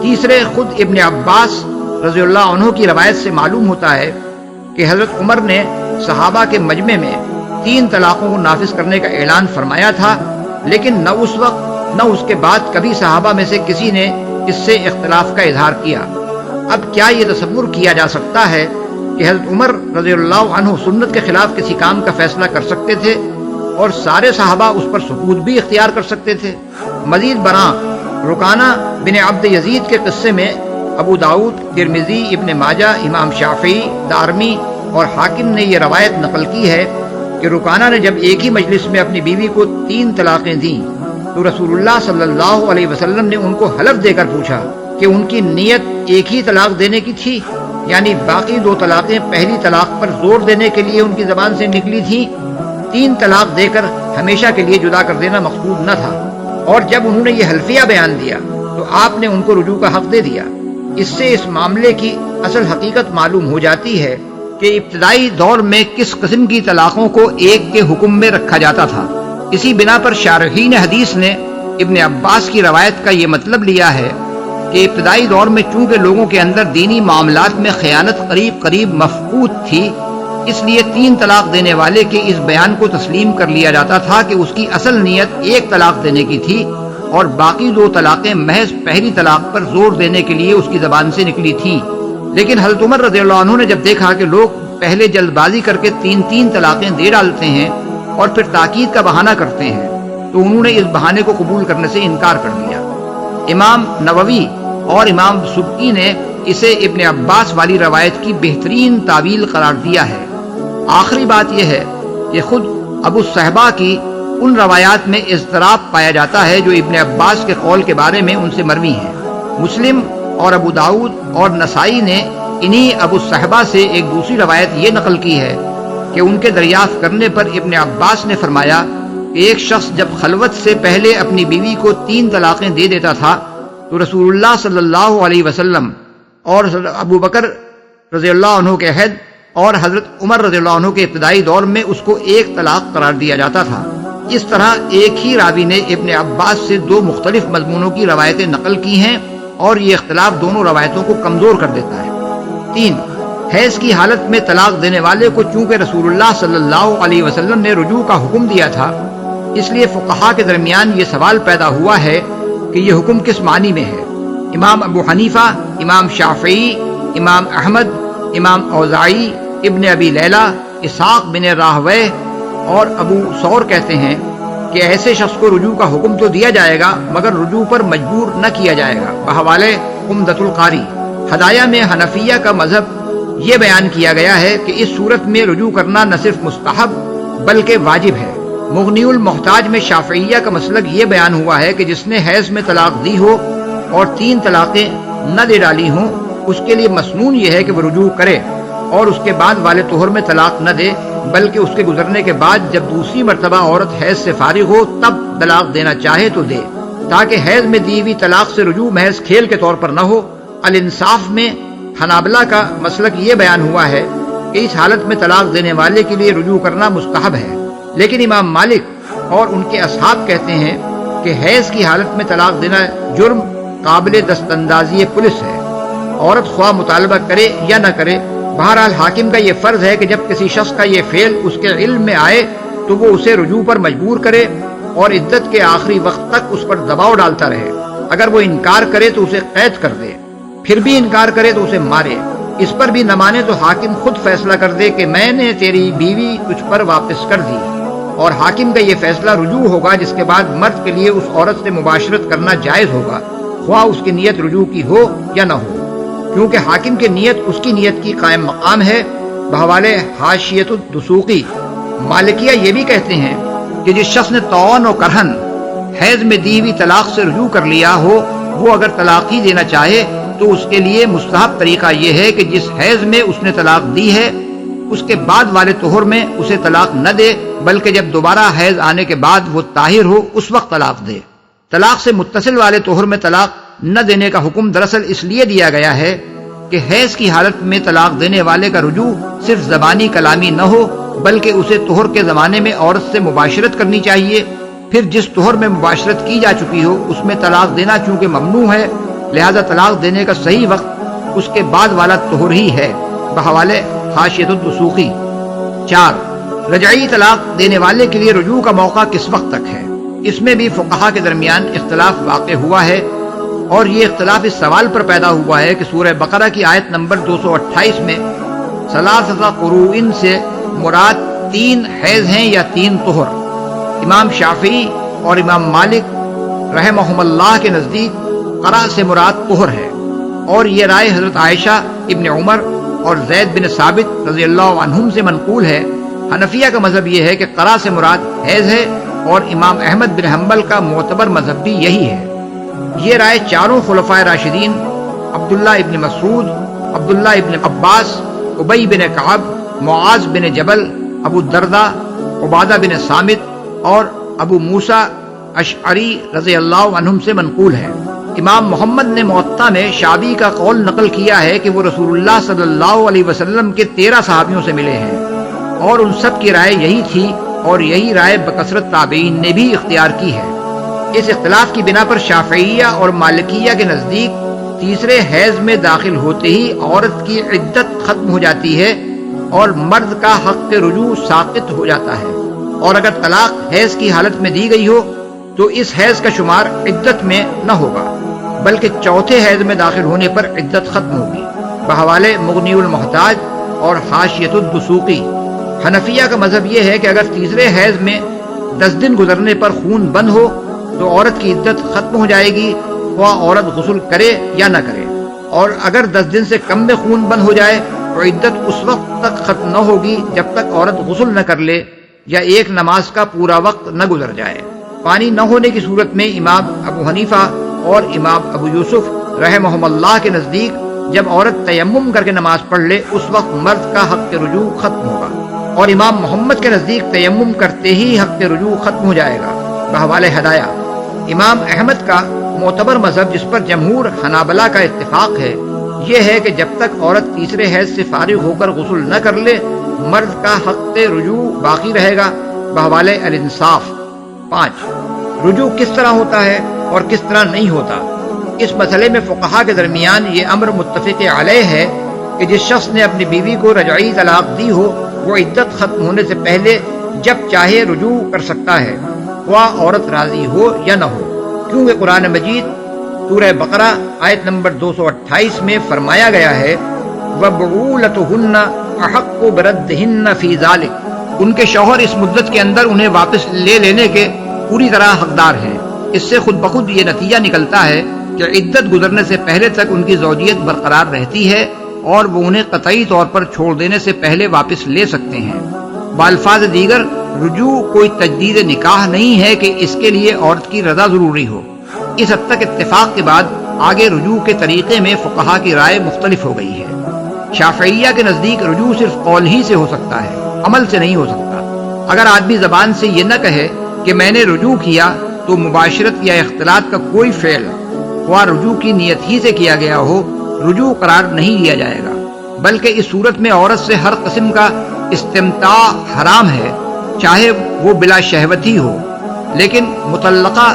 تیسرے، خود ابن عباس رضی اللہ عنہ کی روایت سے معلوم ہوتا ہے کہ حضرت عمر نے صحابہ کے مجمع میں 3 طلاقوں کو نافذ کرنے کا اعلان فرمایا تھا، لیکن نہ اس وقت نہ اس کے بعد کبھی صحابہ میں سے کسی نے اس سے اختلاف کا اظہار کیا۔ اب کیا یہ تصور کیا جا سکتا ہے کہ حضرت عمر رضی اللہ عنہ سنت کے خلاف کسی کام کا فیصلہ کر سکتے تھے اور سارے صحابہ اس پر سکوت بھی اختیار کر سکتے تھے؟ مزید برآں رکانہ بن عبد یزید کے قصے میں ابو داؤد، ترمذی، ابن ماجہ، امام شافعی، دارمی اور حاکم نے یہ روایت نقل کی ہے کہ رکانہ نے جب ایک ہی مجلس میں اپنی بیوی کو 3 طلاقیں دیں تو رسول اللہ صلی اللہ علیہ وسلم نے ان کو حلف دے کر پوچھا کہ ان کی نیت ایک ہی طلاق دینے کی تھی، یعنی باقی 2 طلاقیں پہلی طلاق پر زور دینے کے لیے ان کی زبان سے نکلی تھیں، 3 طلاق دے کر ہمیشہ کے لیے جدا کر دینا مقصود نہ تھا۔ اور جب انہوں نے یہ حلفیہ بیان دیا تو آپ نے ان کو رجوع کا حق دے دیا۔ اس سے اس معاملے کی اصل حقیقت معلوم ہو جاتی ہے کہ ابتدائی دور میں کس قسم کی طلاقوں کو ایک کے حکم میں رکھا جاتا تھا۔ اسی بنا پر شارحین حدیث نے ابن عباس کی روایت کا یہ مطلب لیا ہے کہ ابتدائی دور میں چونکہ لوگوں کے اندر دینی معاملات میں خیانت قریب مفقود تھی، اس لیے 3 طلاق دینے والے کے اس بیان کو تسلیم کر لیا جاتا تھا کہ اس کی اصل نیت 1 طلاق دینے کی تھی اور باقی 2 طلاقیں محض پہلی طلاق پر زور دینے کے لیے اس کی زبان سے نکلی تھیں۔ لیکن حضرت عمر رضی اللہ عنہ نے جب دیکھا کہ لوگ پہلے جلد بازی کر کے 3 طلاقیں دے ڈالتے ہیں اور پھر تاکید کا بہانہ کرتے ہیں تو انہوں نے اس بہانے کو قبول کرنے سے انکار کر دیا۔ امام نووی اور امام سبکی نے اسے ابن عباس والی روایت کی بہترین تعویل قرار دیا ہے۔ آخری بات یہ ہے کہ خود ابو الصحبہ کی ان روایات میں اضطراب پایا جاتا ہے جو ابن عباس کے قول کے بارے میں ان سے مروی ہیں۔ مسلم اور ابو داؤد اور نسائی نے انہی ابو الصحبہ سے ایک دوسری روایت یہ نقل کی ہے کہ ان کے دریافت کرنے پر ابن عباس نے فرمایا کہ ایک شخص جب خلوت سے پہلے اپنی بیوی کو 3 طلاقیں دے دیتا تھا تو رسول اللہ صلی اللہ علیہ وسلم اور ابو بکر رضی اللہ عنہ کے عہد اور حضرت عمر رضی اللہ عنہ کے ابتدائی دور میں اس کو 1 طلاق قرار دیا جاتا تھا۔ اس طرح ایک ہی راوی نے ابن عباس سے 2 مختلف مضمونوں کی روایتیں نقل کی ہیں اور یہ اختلاف دونوں روایتوں کو کمزور کر دیتا ہے۔ 3. حیض کی حالت میں طلاق دینے والے کو چونکہ رسول اللہ صلی اللہ علیہ وسلم نے رجوع کا حکم دیا تھا، اس لیے فقہا کے درمیان یہ سوال پیدا ہوا ہے کہ یہ حکم کس معنی میں ہے۔ امام ابو حنیفہ، امام شافعی، امام احمد، امام اوزاعی، ابن ابی لیلہ، اسحاق بن راہویہ اور ابو ثور کہتے ہیں کہ ایسے شخص کو رجوع کا حکم تو دیا جائے گا مگر رجوع پر مجبور نہ کیا جائے گا۔ بحوالے عمدۃ القاری۔ ہدایہ میں حنفیہ کا مذہب یہ بیان کیا گیا ہے کہ اس صورت میں رجوع کرنا نہ صرف مستحب بلکہ واجب ہے۔ مغنی المحتاج میں شافعیہ کا مسلک یہ بیان ہوا ہے کہ جس نے حیض میں طلاق دی ہو اور 3 طلاقیں نہ دے ڈالی ہوں، اس کے لیے مسنون یہ ہے کہ وہ رجوع کرے اور اس کے بعد والے طہر میں طلاق نہ دے، بلکہ اس کے گزرنے کے بعد جب دوسری مرتبہ عورت حیض سے فارغ ہو تب طلاق دینا چاہے تو دے، تاکہ حیض میں دی ہوئی طلاق سے رجوع محض کھیل کے طور پر نہ ہو۔ الانصاف میں حنابلہ کا مسلک یہ بیان ہوا ہے کہ اس حالت میں طلاق دینے والے کے لیے رجوع کرنا مستحب ہے، لیکن امام مالک اور ان کے اصحاب کہتے ہیں کہ حیض کی حالت میں طلاق دینا جرم قابل دست اندازی پولیس ہے، عورت خواہ مطالبہ کرے یا نہ کرے۔ بہرحال حاکم کا یہ فرض ہے کہ جب کسی شخص کا یہ فعل اس کے علم میں آئے تو وہ اسے رجوع پر مجبور کرے اور عدت کے آخری وقت تک اس پر دباؤ ڈالتا رہے۔ اگر وہ انکار کرے تو اسے قید کر دے، پھر بھی انکار کرے تو اسے مارے، اس پر بھی نہ مانے تو حاکم خود فیصلہ کر دے کہ میں نے تیری بیوی تجھ پر واپس کر دی، اور حاکم کا یہ فیصلہ رجوع ہوگا، جس کے بعد مرد کے لیے اس عورت سے مباشرت کرنا جائز ہوگا، خواہ اس کی نیت رجوع کی ہو یا نہ ہو، کیونکہ حاکم کی نیت اس کی نیت کی قائم مقام ہے۔ بحوالے حاشیۃ الدسوقی۔ مالکیہ یہ بھی کہتے ہیں کہ جس شخص نے طعن و کرہن حیض میں دی ہوئی طلاق سے رجوع کر لیا ہو، وہ اگر طلاق ہی دینا چاہے تو اس کے لیے مستحب طریقہ یہ ہے کہ جس حیض میں اس نے طلاق دی ہے اس کے بعد والے طہر میں اسے طلاق نہ دے، بلکہ جب دوبارہ حیض آنے کے بعد وہ طاہر ہو اس وقت طلاق دے۔ طلاق سے متصل والے طہر میں طلاق نہ دینے کا حکم دراصل اس لیے دیا گیا ہے کہ حیض کی حالت میں طلاق دینے والے کا رجوع صرف زبانی کلامی نہ ہو، بلکہ اسے طہر کے زمانے میں عورت سے مباشرت کرنی چاہیے، پھر جس طہر میں مباشرت کی جا چکی ہو اس میں طلاق دینا چونکہ ممنوع ہے، لہذا طلاق دینے کا صحیح وقت اس کے بعد والا طہر ہی ہے۔ بحوالے حاشیۃ الدسوقی۔ 4. رجعی طلاق دینے والے کے لیے رجوع کا موقع کس وقت تک ہے؟ اس میں بھی فقہا کے درمیان اختلاف واقع ہوا ہے، اور یہ اختلاف اس سوال پر پیدا ہوا ہے کہ سورہ بقرہ کی آیت نمبر 228 میں ثلاثۃ قروء سے مراد 3 حیض ہیں یا 3 طہر؟ امام شافعی اور امام مالک رحمہم اللہ کے نزدیک قرأ سے مراد طہر ہے، اور یہ رائے حضرت عائشہ، ابن عمر اور زید بن ثابت رضی اللہ عنہم سے منقول ہے۔ حنفیہ کا مذہب یہ ہے کہ قرأ سے مراد حیض ہے، اور امام احمد بن حنبل کا معتبر مذہب بھی یہی ہے۔ یہ رائے چاروں خلفائے راشدین عبداللہ ابن مسعود، عبداللہ ابن عباس، ابی بن کعب، معاذ بن جبل، ابو الدرداء، عبادہ بن صامت اور ابو موسیٰ اشعری رضی اللہ عنہم سے منقول ہے۔ امام محمد نے موطا میں شعبی کا قول نقل کیا ہے کہ وہ رسول اللہ صلی اللہ علیہ وسلم کے 13 صحابیوں سے ملے ہیں، اور ان سب کی رائے یہی تھی، اور یہی رائے بکثرت تابعین نے بھی اختیار کی ہے۔ اس اختلاف کی بنا پر شافعیہ اور مالکیہ کے نزدیک تیسرے حیض میں داخل ہوتے ہی عورت کی عدت ختم ہو جاتی ہے اور مرد کا حق رجوع ساقط ہو جاتا ہے، اور اگر طلاق حیض کی حالت میں دی گئی ہو تو اس حیض کا شمار عدت میں نہ ہوگا، بلکہ چوتھے حیض میں داخل ہونے پر عدت ختم ہوگی۔ بحوالے مغنی المحتاج اور حاشیۃ الدسوقی۔ حنفیہ کا مذہب یہ ہے کہ اگر تیسرے حیض میں 10 دن گزرنے پر خون بند ہو تو عورت کی عدت ختم ہو جائے گی، خواہ عورت غسل کرے یا نہ کرے، اور اگر 10 دن سے کم میں خون بند ہو جائے تو عدت اس وقت تک ختم نہ ہوگی جب تک عورت غسل نہ کر لے یا ایک نماز کا پورا وقت نہ گزر جائے۔ پانی نہ ہونے کی صورت میں امام ابو حنیفہ اور امام ابو یوسف رحمہم اللہ کے نزدیک جب عورت تیمم کر کے نماز پڑھ لے اس وقت مرد کا حق رجوع ختم ہوگا، اور امام محمد کے نزدیک تیمم کرتے ہی حق رجوع ختم ہو جائے گا۔ بحوالے ہدایہ۔ امام احمد کا معتبر مذہب جس پر جمہور حنابلہ کا اتفاق ہے یہ ہے کہ جب تک عورت تیسرے حیض سے فارغ ہو کر غسل نہ کر لے مرد کا حق رجوع باقی رہے گا۔ بحوالے الانصاف۔ 5. رجوع کس طرح ہوتا ہے اور کس طرح نہیں ہوتا؟ اس مسئلے میں فقہا کے درمیان یہ امر متفق علیہ ہے کہ جس شخص نے اپنی بیوی کو رجعی طلاق دی ہو وہ عدت ختم ہونے سے پہلے جب چاہے رجوع کر سکتا ہے، خواہ عورت راضی ہو یا نہ ہو، کیونکہ قرآن مجید سورہ بقرہ آیت نمبر 228 میں فرمایا گیا ہے وَبُعُولَتُهُنَّ أَحَقُّ بِرَدِّهِنَّ فِي ذَلِكَ، ان کے شوہر اس مدت کے اندر انہیں واپس لے لینے کے پوری طرح حقدار ہیں۔ اس سے خود بخود یہ نتیجہ نکلتا ہے کہ عدت گزرنے سے پہلے تک ان کی زوجیت برقرار رہتی ہے اور وہ انہیں قطعی طور پر چھوڑ دینے سے پہلے واپس لے سکتے ہیں۔ بالفاظ دیگر، رجوع کوئی تجدید نکاح نہیں ہے کہ اس کے لیے عورت کی رضا ضروری ہو۔ اس حد تک اتفاق کے بعد آگے رجوع کے طریقے میں فقہا کی رائے مختلف ہو گئی ہے۔ شافعیہ کے نزدیک رجوع صرف قول ہی سے ہو سکتا ہے، عمل سے نہیں ہو سکتا۔ اگر آدمی زبان سے یہ نہ کہے کہ میں نے رجوع کیا تو مباشرت یا اختلاط کا کوئی فعل، خواہ رجوع کی نیت ہی سے کیا گیا ہو، رجوع قرار نہیں لیا جائے گا، بلکہ اس صورت میں عورت سے ہر قسم کا استمتاع حرام ہے، چاہے وہ بلا شہوت ہی ہو۔ لیکن مطلقہ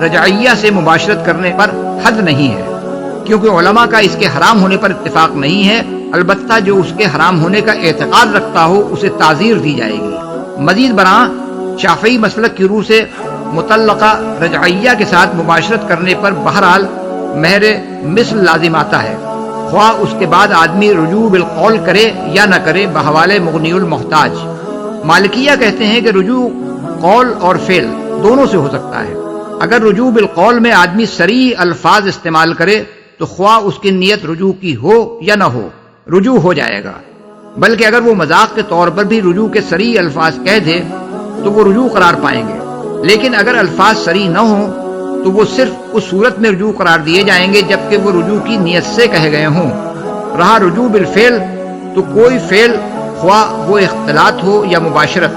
رجعیہ سے مباشرت کرنے پر حد نہیں ہے، کیونکہ علماء کا اس کے حرام ہونے پر اتفاق نہیں ہے، البتہ جو اس کے حرام ہونے کا اعتقاد رکھتا ہو اسے تعزیر دی جائے گی۔ مزید برآں شافعی مسلک کی روح سے مطلقہ رجعیہ کے ساتھ مباشرت کرنے پر بہرحال مہر مثل لازم آتا ہے، خواہ اس کے بعد آدمی رجوع بالقول کرے یا نہ کرے، بحوالے مغنی المحتاج۔ مالکیہ کہتے ہیں کہ رجوع قول اور فعل دونوں سے ہو سکتا ہے۔ اگر رجوع بالقول میں آدمی صریح الفاظ استعمال کرے تو خواہ اس کی نیت رجوع کی ہو یا نہ ہو، رجوع ہو جائے گا، بلکہ اگر وہ مذاق کے طور پر بھی رجوع کے صریح الفاظ کہہ دے تو وہ رجوع قرار پائیں گے۔ لیکن اگر الفاظ صریح نہ ہوں تو وہ صرف اس صورت میں رجوع قرار دیے جائیں گے جبکہ وہ رجوع کی نیت سے کہے گئے ہوں۔ رہا رجوع بالفعل، تو کوئی فعل خواہ وہ اختلاط ہو یا مباشرت،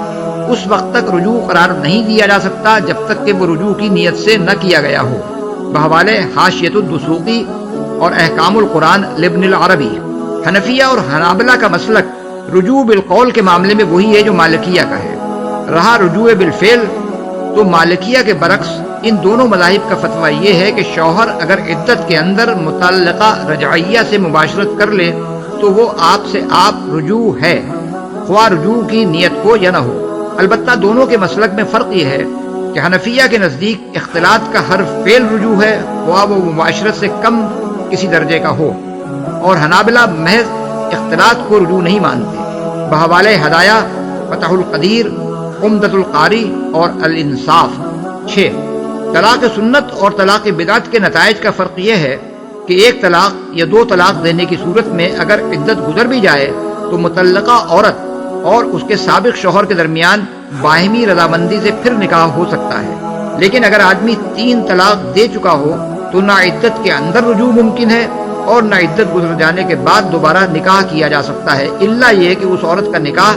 اس وقت تک رجوع قرار نہیں دیا جا سکتا جب تک کہ وہ رجوع کی نیت سے نہ کیا گیا ہو۔ بحوالے حاشیۃ الدسوقی اور احکام القرآن لابن العربی۔ حنفیہ اور حنابلہ کا مسلک رجوع بالقول کے معاملے میں وہی ہے جو مالکیہ کا ہے۔ رہا رجوع بالفعل، تو مالکیہ کے برعکس ان دونوں مذاہب کا فتویٰ یہ ہے کہ شوہر اگر عدت کے اندر متعلقہ رجعیہ سے مباشرت کر لے تو وہ آپ سے آپ رجوع ہے، خواہ رجوع کی نیت ہو یا نہ ہو۔ البتہ دونوں کے مسلک میں فرق یہ ہے کہ حنفیہ کے نزدیک اختلاط کا ہر فعل رجوع ہے، خواہ وہ مباشرت سے کم کسی درجے کا ہو، اور حنابلہ محض اختلاط کو رجوع نہیں مانتے۔ بحوالے ہدایہ، فتح القدیر، عمدۃ القاری اور الانصاف۔ 6. طلاق سنت اور طلاق بدعت کے نتائج کا فرق یہ ہے کہ ایک طلاق یا دو طلاق دینے کی صورت میں اگر عدت گزر بھی جائے تو متعلقہ عورت اور اس کے سابق شوہر کے درمیان باہمی رضامندی سے پھر نکاح ہو سکتا ہے۔ لیکن اگر آدمی 3 طلاق دے چکا ہو تو نہ عدت کے اندر رجوع ممکن ہے اور نہ عدت گزر جانے کے بعد دوبارہ نکاح کیا جا سکتا ہے، الا یہ کہ اس عورت کا نکاح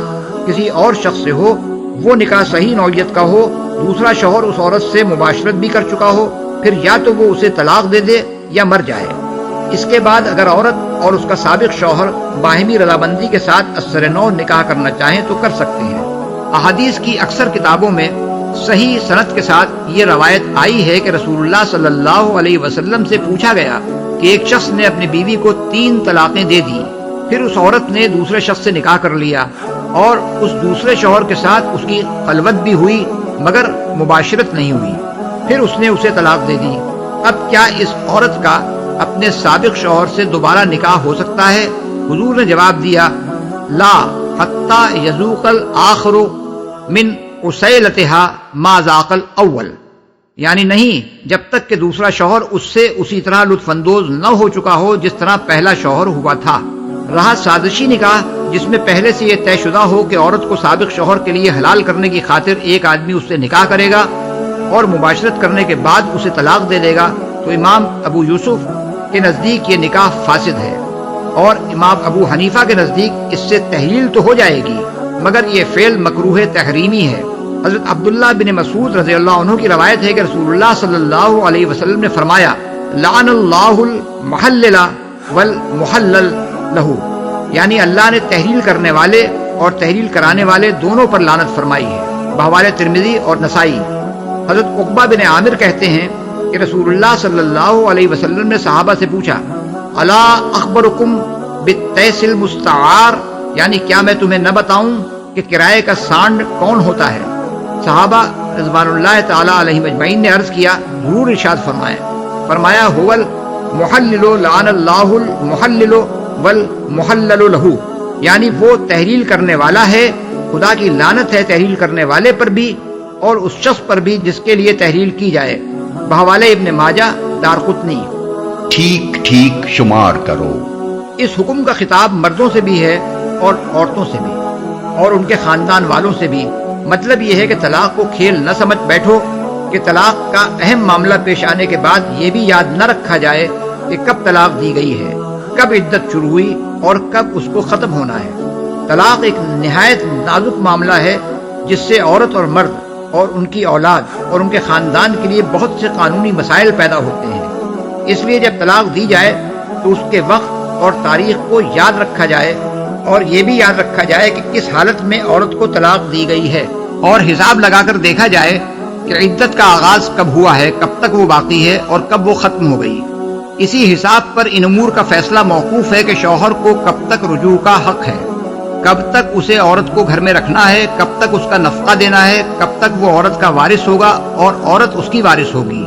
کسی اور شخص سے ہو، وہ نکاح صحیح نوعیت کا ہو، دوسرا شوہر اس عورت سے مباشرت بھی کر چکا ہو، پھر یا تو وہ اسے طلاق دے دے یا مر جائے۔ اس کے بعد اگر عورت اور اس کا سابق شوہر باہمی رضامندی کے ساتھ اثر نو نکاح کرنا چاہیں تو کر سکتے ہیں۔ احادیث کی اکثر کتابوں میں صحیح سند کے ساتھ یہ روایت آئی ہے کہ رسول اللہ صلی اللہ علیہ وسلم سے پوچھا گیا کہ ایک شخص نے اپنی بیوی کو 3 طلاقیں دے دی، پھر اس عورت نے دوسرے شخص سے نکاح کر لیا اور اس دوسرے شوہر کے ساتھ اس کی خلوت بھی ہوئی مگر مباشرت نہیں ہوئی، پھر اس نے اسے طلاق دے دی۔ اب کیا اس عورت کا اپنے سابق شوہر سے دوبارہ نکاح ہو سکتا ہے؟ حضور نے جواب دیا، لا حتی یذوق الآخر من عسیلتها ما ذاق الاول، یعنی نہیں جب تک کہ دوسرا شوہر اس سے اسی طرح لطف اندوز نہ ہو چکا ہو جس طرح پہلا شوہر ہوا تھا۔ رہا سازشی نکاح، جس میں پہلے سے یہ طے شدہ ہو کہ عورت کو سابق شوہر کے لیے حلال کرنے کی خاطر ایک آدمی اس سے نکاح کرے گا اور مباشرت کرنے کے بعد اسے طلاق دے دے گا، تو امام ابو یوسف کے نزدیک یہ نکاح فاسد ہے، اور امام ابو حنیفہ کے نزدیک اس سے تحلیل تو ہو جائے گی مگر یہ فعل مکروہ تحریمی ہے۔ حضرت عبداللہ بن مسعود رضی اللہ عنہ کی روایت ہے کہ رسول اللہ صلی اللہ علیہ وسلم نے فرمایا، لعن اللہ المحلل والمحلل لہ، یعنی اللہ نے تحلیل کرنے والے اور تحلیل کرانے والے دونوں پر لعنت فرمائی ہے۔ بحوالے ترمذی اور نسائی۔ حضرت عقبہ بن عامر کہتے ہیں کہ رسول اللہ صلی اللہ علیہ وسلم نے صحابہ سے پوچھا، الا اخبرکم بالتیس المستعار، یعنی کیا میں تمہیں نہ بتاؤں کہ کرائے کا سانڈ کون ہوتا ہے؟ صحابہ رضوان اللہ تعالی علیہم اجمعین نے عرض کیا، ضرور ارشاد فرمایا هو المحلل لعن اللہ المحلل والمحلل لہ، یعنی وہ تحلیل کرنے والا ہے خدا کی لعنت ہے تحلیل کرنے والے پر بھی اور اس شخص پر بھی جس کے لیے تحلیل کی جائے۔ بحوالہ ابن ماجہ دارقطنی۔ ٹھیک ٹھیک شمار کرو۔ اس حکم کا خطاب مردوں سے بھی ہے اور عورتوں سے بھی اور ان کے خاندان والوں سے بھی۔ مطلب یہ ہے کہ طلاق کو کھیل نہ سمجھ بیٹھو کہ طلاق کا اہم معاملہ پیش آنے کے بعد یہ بھی یاد نہ رکھا جائے کہ کب طلاق دی گئی ہے، کب عدت شروع ہوئی اور کب اس کو ختم ہونا ہے۔ طلاق ایک نہایت نازک معاملہ ہے جس سے عورت اور مرد اور ان کی اولاد اور ان کے خاندان کے لیے بہت سے قانونی مسائل پیدا ہوتے ہیں۔ اس لیے جب طلاق دی جائے تو اس کے وقت اور تاریخ کو یاد رکھا جائے اور یہ بھی یاد رکھا جائے کہ کس حالت میں عورت کو طلاق دی گئی ہے، اور حساب لگا کر دیکھا جائے کہ عدت کا آغاز کب ہوا ہے، کب تک وہ باقی ہے اور کب وہ ختم ہو گئی۔ اسی حساب پر ان امور کا فیصلہ موقوف ہے کہ شوہر کو کب تک رجوع کا حق ہے، کب تک اسے عورت کو گھر میں رکھنا ہے، کب تک اس کا نفقہ دینا ہے، کب تک وہ عورت کا وارث ہوگا اور عورت اس کی وارث ہوگی،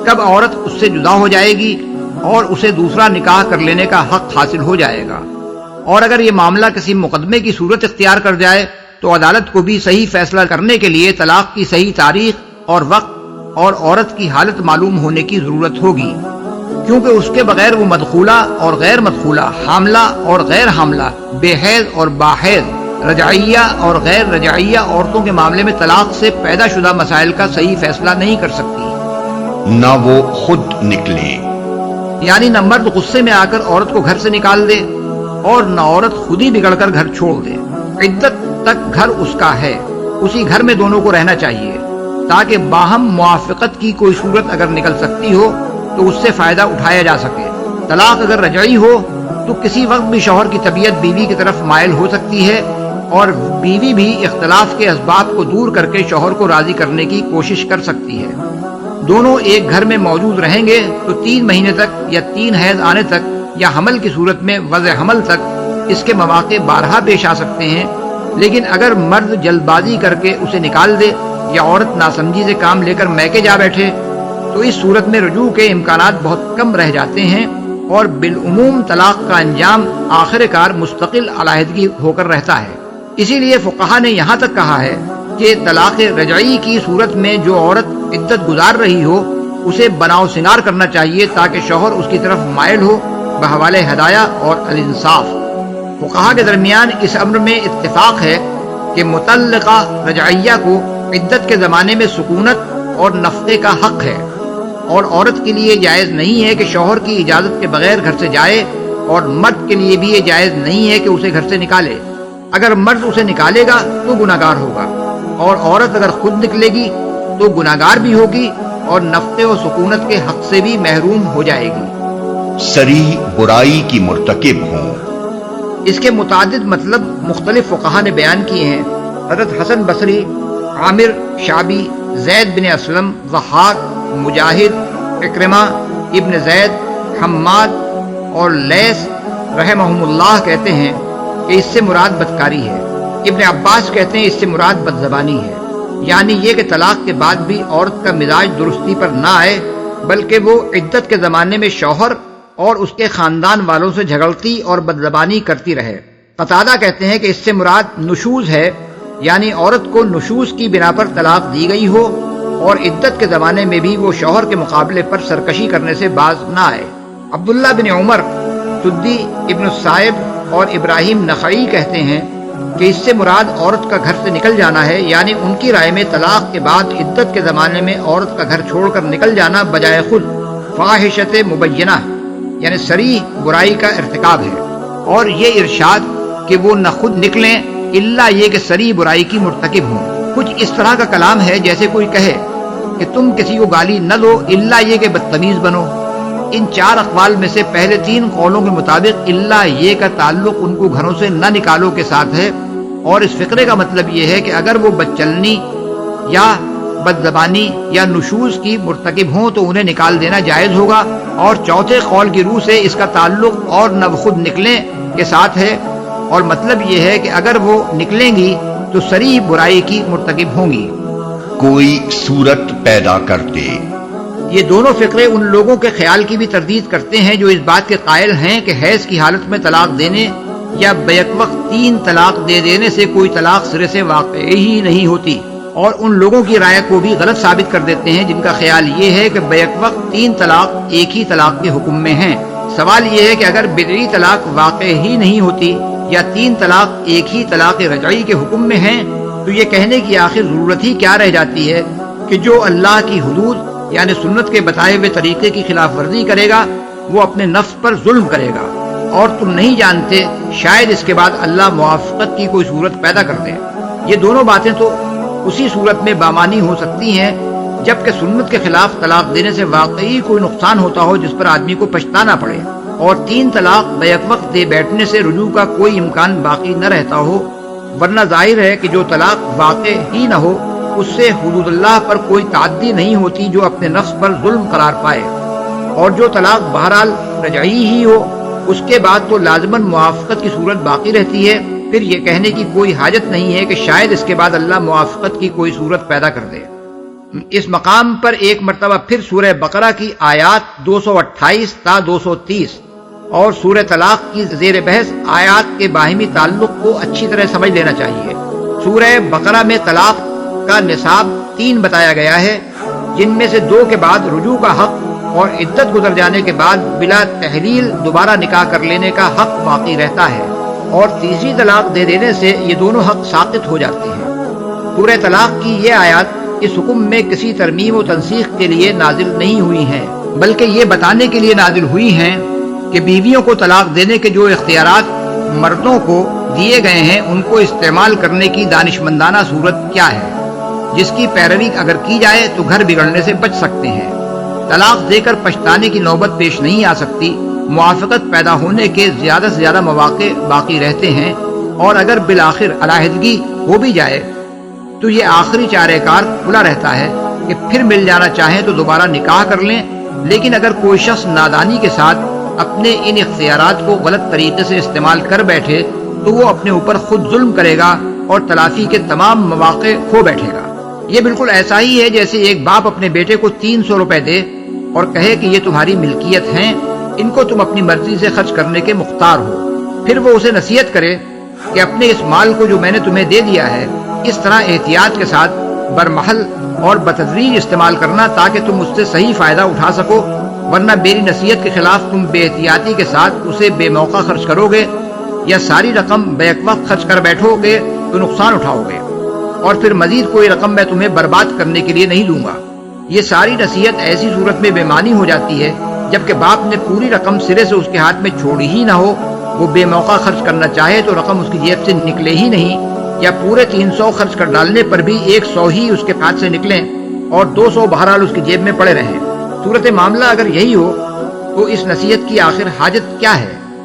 کب عورت اس سے جدا ہو جائے گی اور اسے دوسرا نکاح کر لینے کا حق حاصل ہو جائے گا۔ اور اگر یہ معاملہ کسی مقدمے کی صورت اختیار کر جائے تو عدالت کو بھی صحیح فیصلہ کرنے کے لیے طلاق کی صحیح تاریخ اور وقت اور عورت کی حالت معلوم ہونے کی ضرورت ہوگی، کیونکہ اس کے بغیر وہ مدخولہ اور غیر مدخولہ، حاملہ اور غیر حاملہ، بے حیض اور باحیض، رجعیہ اور غیر رجعیہ عورتوں کے معاملے میں طلاق سے پیدا شدہ مسائل کا صحیح فیصلہ نہیں کر سکتی۔ نہ وہ خود نکلے، یعنی نہ مرد غصے میں آ کر عورت کو گھر سے نکال دے اور نہ عورت خود ہی بگڑ کر گھر چھوڑ دے۔ عدت تک گھر اس کا ہے، اسی گھر میں دونوں کو رہنا چاہیے تاکہ باہم موافقت کی کوئی صورت اگر نکل سکتی ہو تو اس سے فائدہ اٹھایا جا سکے۔ طلاق اگر رجعی ہو تو کسی وقت بھی شوہر کی طبیعت بیوی کی طرف مائل ہو سکتی ہے اور بیوی بھی اختلاف کے اسباب کو دور کر کے شوہر کو راضی کرنے کی کوشش کر سکتی ہے۔ دونوں ایک گھر میں موجود رہیں گے تو 3 مہینے تک یا 3 حیض آنے تک یا حمل کی صورت میں وضع حمل تک اس کے مواقع بارہا پیش آ سکتے ہیں، لیکن اگر مرد جلد بازی کر کے اسے نکال دے یا عورت ناسمجھی سے کام لے کر میکے جا بیٹھے تو اس صورت میں رجوع کے امکانات بہت کم رہ جاتے ہیں اور بالعموم طلاق کا انجام آخر کار مستقل علیحدگی ہو کر رہتا ہے۔ اسی لیے فقہا نے یہاں تک کہا ہے کہ طلاق رجعی کی صورت میں جو عورت عدت گزار رہی ہو اسے بناؤ سنگار کرنا چاہیے تاکہ شوہر اس کی طرف مائل ہو بحوالہ ہدایہ اور الانصاف۔ فقہا کے درمیان اس امر میں اتفاق ہے کہ مطلقہ رجعیہ کو عدت کے زمانے میں سکونت اور نفقے کا حق ہے، اور عورت کے لیے جائز نہیں ہے کہ شوہر کی اجازت کے بغیر گھر سے جائے، اور مرد کے لیے بھی یہ جائز نہیں ہے کہ اسے گھر سے نکالے۔ اگر مرد اسے نکالے گا تو گناہگار ہوگا، اور عورت اگر خود نکلے گی تو گناہگار بھی ہوگی اور نفقے و سکونت کے حق سے بھی محروم ہو جائے گی۔ صریح برائی کی مرتکب ہوں۔ اس کے متعدد مطلب مختلف فقہا نے بیان کیے ہیں۔ حضرت حسن بصری، عامر شعبی، زید بن اسلم، ضحاک، مجاہد، اکرمہ، ابن زید، حماد اور لیث رحمہم اللہ کہتے ہیں کہ اس سے مراد بدکاری ہے۔ ابن عباس کہتے ہیں اس سے مراد بدزبانی ہے، یعنی یہ کہ طلاق کے بعد بھی عورت کا مزاج درستی پر نہ آئے بلکہ وہ عدت کے زمانے میں شوہر اور اس کے خاندان والوں سے جھگڑتی اور بدزبانی کرتی رہے۔ قتادہ کہتے ہیں کہ اس سے مراد نشوز ہے، یعنی عورت کو نشوز کی بنا پر طلاق دی گئی ہو اور عدت کے زمانے میں بھی وہ شوہر کے مقابلے پر سرکشی کرنے سے باز نہ آئے۔ عبداللہ بن عمر، سدی، ابن الصائب اور ابراہیم نخعی کہتے ہیں کہ اس سے مراد عورت کا گھر سے نکل جانا ہے، یعنی ان کی رائے میں طلاق کے بعد عدت کے زمانے میں عورت کا گھر چھوڑ کر نکل جانا بجائے خود فاحشت مبینہ یعنی صریح برائی کا ارتکاب ہے، اور یہ ارشاد کہ وہ نہ خود نکلیں الا یہ کہ صریح برائی کی مرتکب ہوں، کچھ اس طرح کا کلام ہے جیسے کوئی کہے کہ تم کسی کو گالی نہ دو الا یہ کہ بدتمیز بنو۔ ان 4 اقوال میں سے پہلے 3 قولوں کے مطابق الا یہ کا تعلق ان کو گھروں سے نہ نکالو کے ساتھ ہے، اور اس فقرے کا مطلب یہ ہے کہ اگر وہ بدچلنی یا بدزبانی یا نشوز کی مرتکب ہوں تو انہیں نکال دینا جائز ہوگا، اور چوتھے قول کی روح سے اس کا تعلق اور نہ خود نکلیں کے ساتھ ہے، اور مطلب یہ ہے کہ اگر وہ نکلیں گی تو صریح برائی کی مرتکب ہوں گی۔ کوئی صورت پیدا کرتے۔ یہ دونوں فقرے ان لوگوں کے خیال کی بھی تردید کرتے ہیں جو اس بات کے قائل ہیں کہ حیض کی حالت میں طلاق دینے یا بیک وقت 3 طلاق دے دینے سے کوئی طلاق سرے سے واقع ہی نہیں ہوتی، اور ان لوگوں کی رائے کو بھی غلط ثابت کر دیتے ہیں جن کا خیال یہ ہے کہ بیک وقت 3 طلاق ایک ہی طلاق کے حکم میں ہیں۔ سوال یہ ہے کہ اگر بدعی طلاق واقع ہی نہیں ہوتی یا 3 طلاق ایک ہی طلاق رجعی کے حکم میں ہیں، تو یہ کہنے کی آخر ضرورت ہی کیا رہ جاتی ہے کہ جو اللہ کی حدود یعنی سنت کے بتائے ہوئے طریقے کی خلاف ورزی کرے گا وہ اپنے نفس پر ظلم کرے گا، اور تم نہیں جانتے شاید اس کے بعد اللہ موافقت کی کوئی صورت پیدا کر دے۔ یہ دونوں باتیں تو اسی صورت میں بامانی ہو سکتی ہیں جبکہ سنت کے خلاف طلاق دینے سے واقعی کوئی نقصان ہوتا ہو جس پر آدمی کو پچھتانا پڑے، اور 3 طلاق بیک وقت دے بیٹھنے سے رجوع کا کوئی امکان باقی نہ رہتا ہو، ورنہ ظاہر ہے کہ جو طلاق واقع ہی نہ ہو اس سے حدود اللہ پر کوئی تعدی نہیں ہوتی جو اپنے نفس پر ظلم قرار پائے، اور جو طلاق بہرحال رجعی ہی ہو اس کے بعد تو لازماً موافقت کی صورت باقی رہتی ہے۔ پھر یہ کہنے کی کوئی حاجت نہیں ہے کہ شاید اس کے بعد اللہ موافقت کی کوئی صورت پیدا کر دے۔ اس مقام پر ایک مرتبہ پھر سورہ بقرہ کی آیات 228 تا 230 اور سورہ طلاق کی زیر بحث آیات کے باہمی تعلق کو اچھی طرح سمجھ لینا چاہیے۔ سورہ بقرہ میں طلاق کا نصاب 3 بتایا گیا ہے، جن میں سے 2 کے بعد رجوع کا حق اور عدت گزر جانے کے بعد بلا تحلیل دوبارہ نکاح کر لینے کا حق باقی رہتا ہے، اور تیسری طلاق دے دینے سے یہ دونوں حق ساقط ہو جاتے ہیں۔ سورہ طلاق کی یہ آیات اس حکم میں کسی ترمیم و تنسیخ کے لیے نازل نہیں ہوئی ہیں، بلکہ یہ بتانے کے لیے نازل ہوئی ہیں کہ بیویوں کو طلاق دینے کے جو اختیارات مردوں کو دیے گئے ہیں ان کو استعمال کرنے کی دانشمندانہ صورت کیا ہے جس کی پیروی اگر کی جائے تو گھر بگڑنے سے بچ سکتے ہیں، طلاق دے کر پچھتانے کی نوبت پیش نہیں آ سکتی، موافقت پیدا ہونے کے زیادہ سے زیادہ مواقع باقی رہتے ہیں، اور اگر بالآخر علیحدگی ہو بھی جائے تو یہ آخری چارہ کار کھلا رہتا ہے کہ پھر مل جانا چاہیں تو دوبارہ نکاح کر لیں۔ لیکن اگر کوئی شخص نادانی کے ساتھ اپنے ان اختیارات کو غلط طریقے سے استعمال کر بیٹھے تو وہ اپنے اوپر خود ظلم کرے گا اور تلافی کے تمام مواقع کھو بیٹھے گا۔ یہ بالکل ایسا ہی ہے جیسے ایک باپ اپنے بیٹے کو 300 روپے دے اور کہے کہ یہ تمہاری ملکیت ہیں، ان کو تم اپنی مرضی سے خرچ کرنے کے مختار ہو، پھر وہ اسے نصیحت کرے کہ اپنے اس مال کو جو میں نے تمہیں دے دیا ہے اس طرح احتیاط کے ساتھ برمحل اور بتدریج استعمال کرنا تاکہ تم اس سے صحیح فائدہ اٹھا سکو، ورنہ میری نصیحت کے خلاف تم بے احتیاطی کے ساتھ اسے بے موقع خرچ کرو گے یا ساری رقم بیک وقت خرچ کر بیٹھو گے تو نقصان اٹھاؤ گے، اور پھر مزید کوئی رقم میں تمہیں برباد کرنے کے لیے نہیں دوں گا۔ یہ ساری نصیحت ایسی صورت میں بے معنی ہو جاتی ہے جبکہ باپ نے پوری رقم سرے سے اس کے ہاتھ میں چھوڑی ہی نہ ہو، وہ بے موقع خرچ کرنا چاہے تو رقم اس کی جیب سے نکلے ہی نہیں، یا پورے 300 خرچ کر ڈالنے پر بھی 100 ہی اس کے ہاتھ سے نکلیں اور 200 بہرحال اس کی جیب میں پڑے رہیں۔ صورت معاملہ اگر یہی ہو تو اس نصیحت کی آخر حاجت کیا ہے؟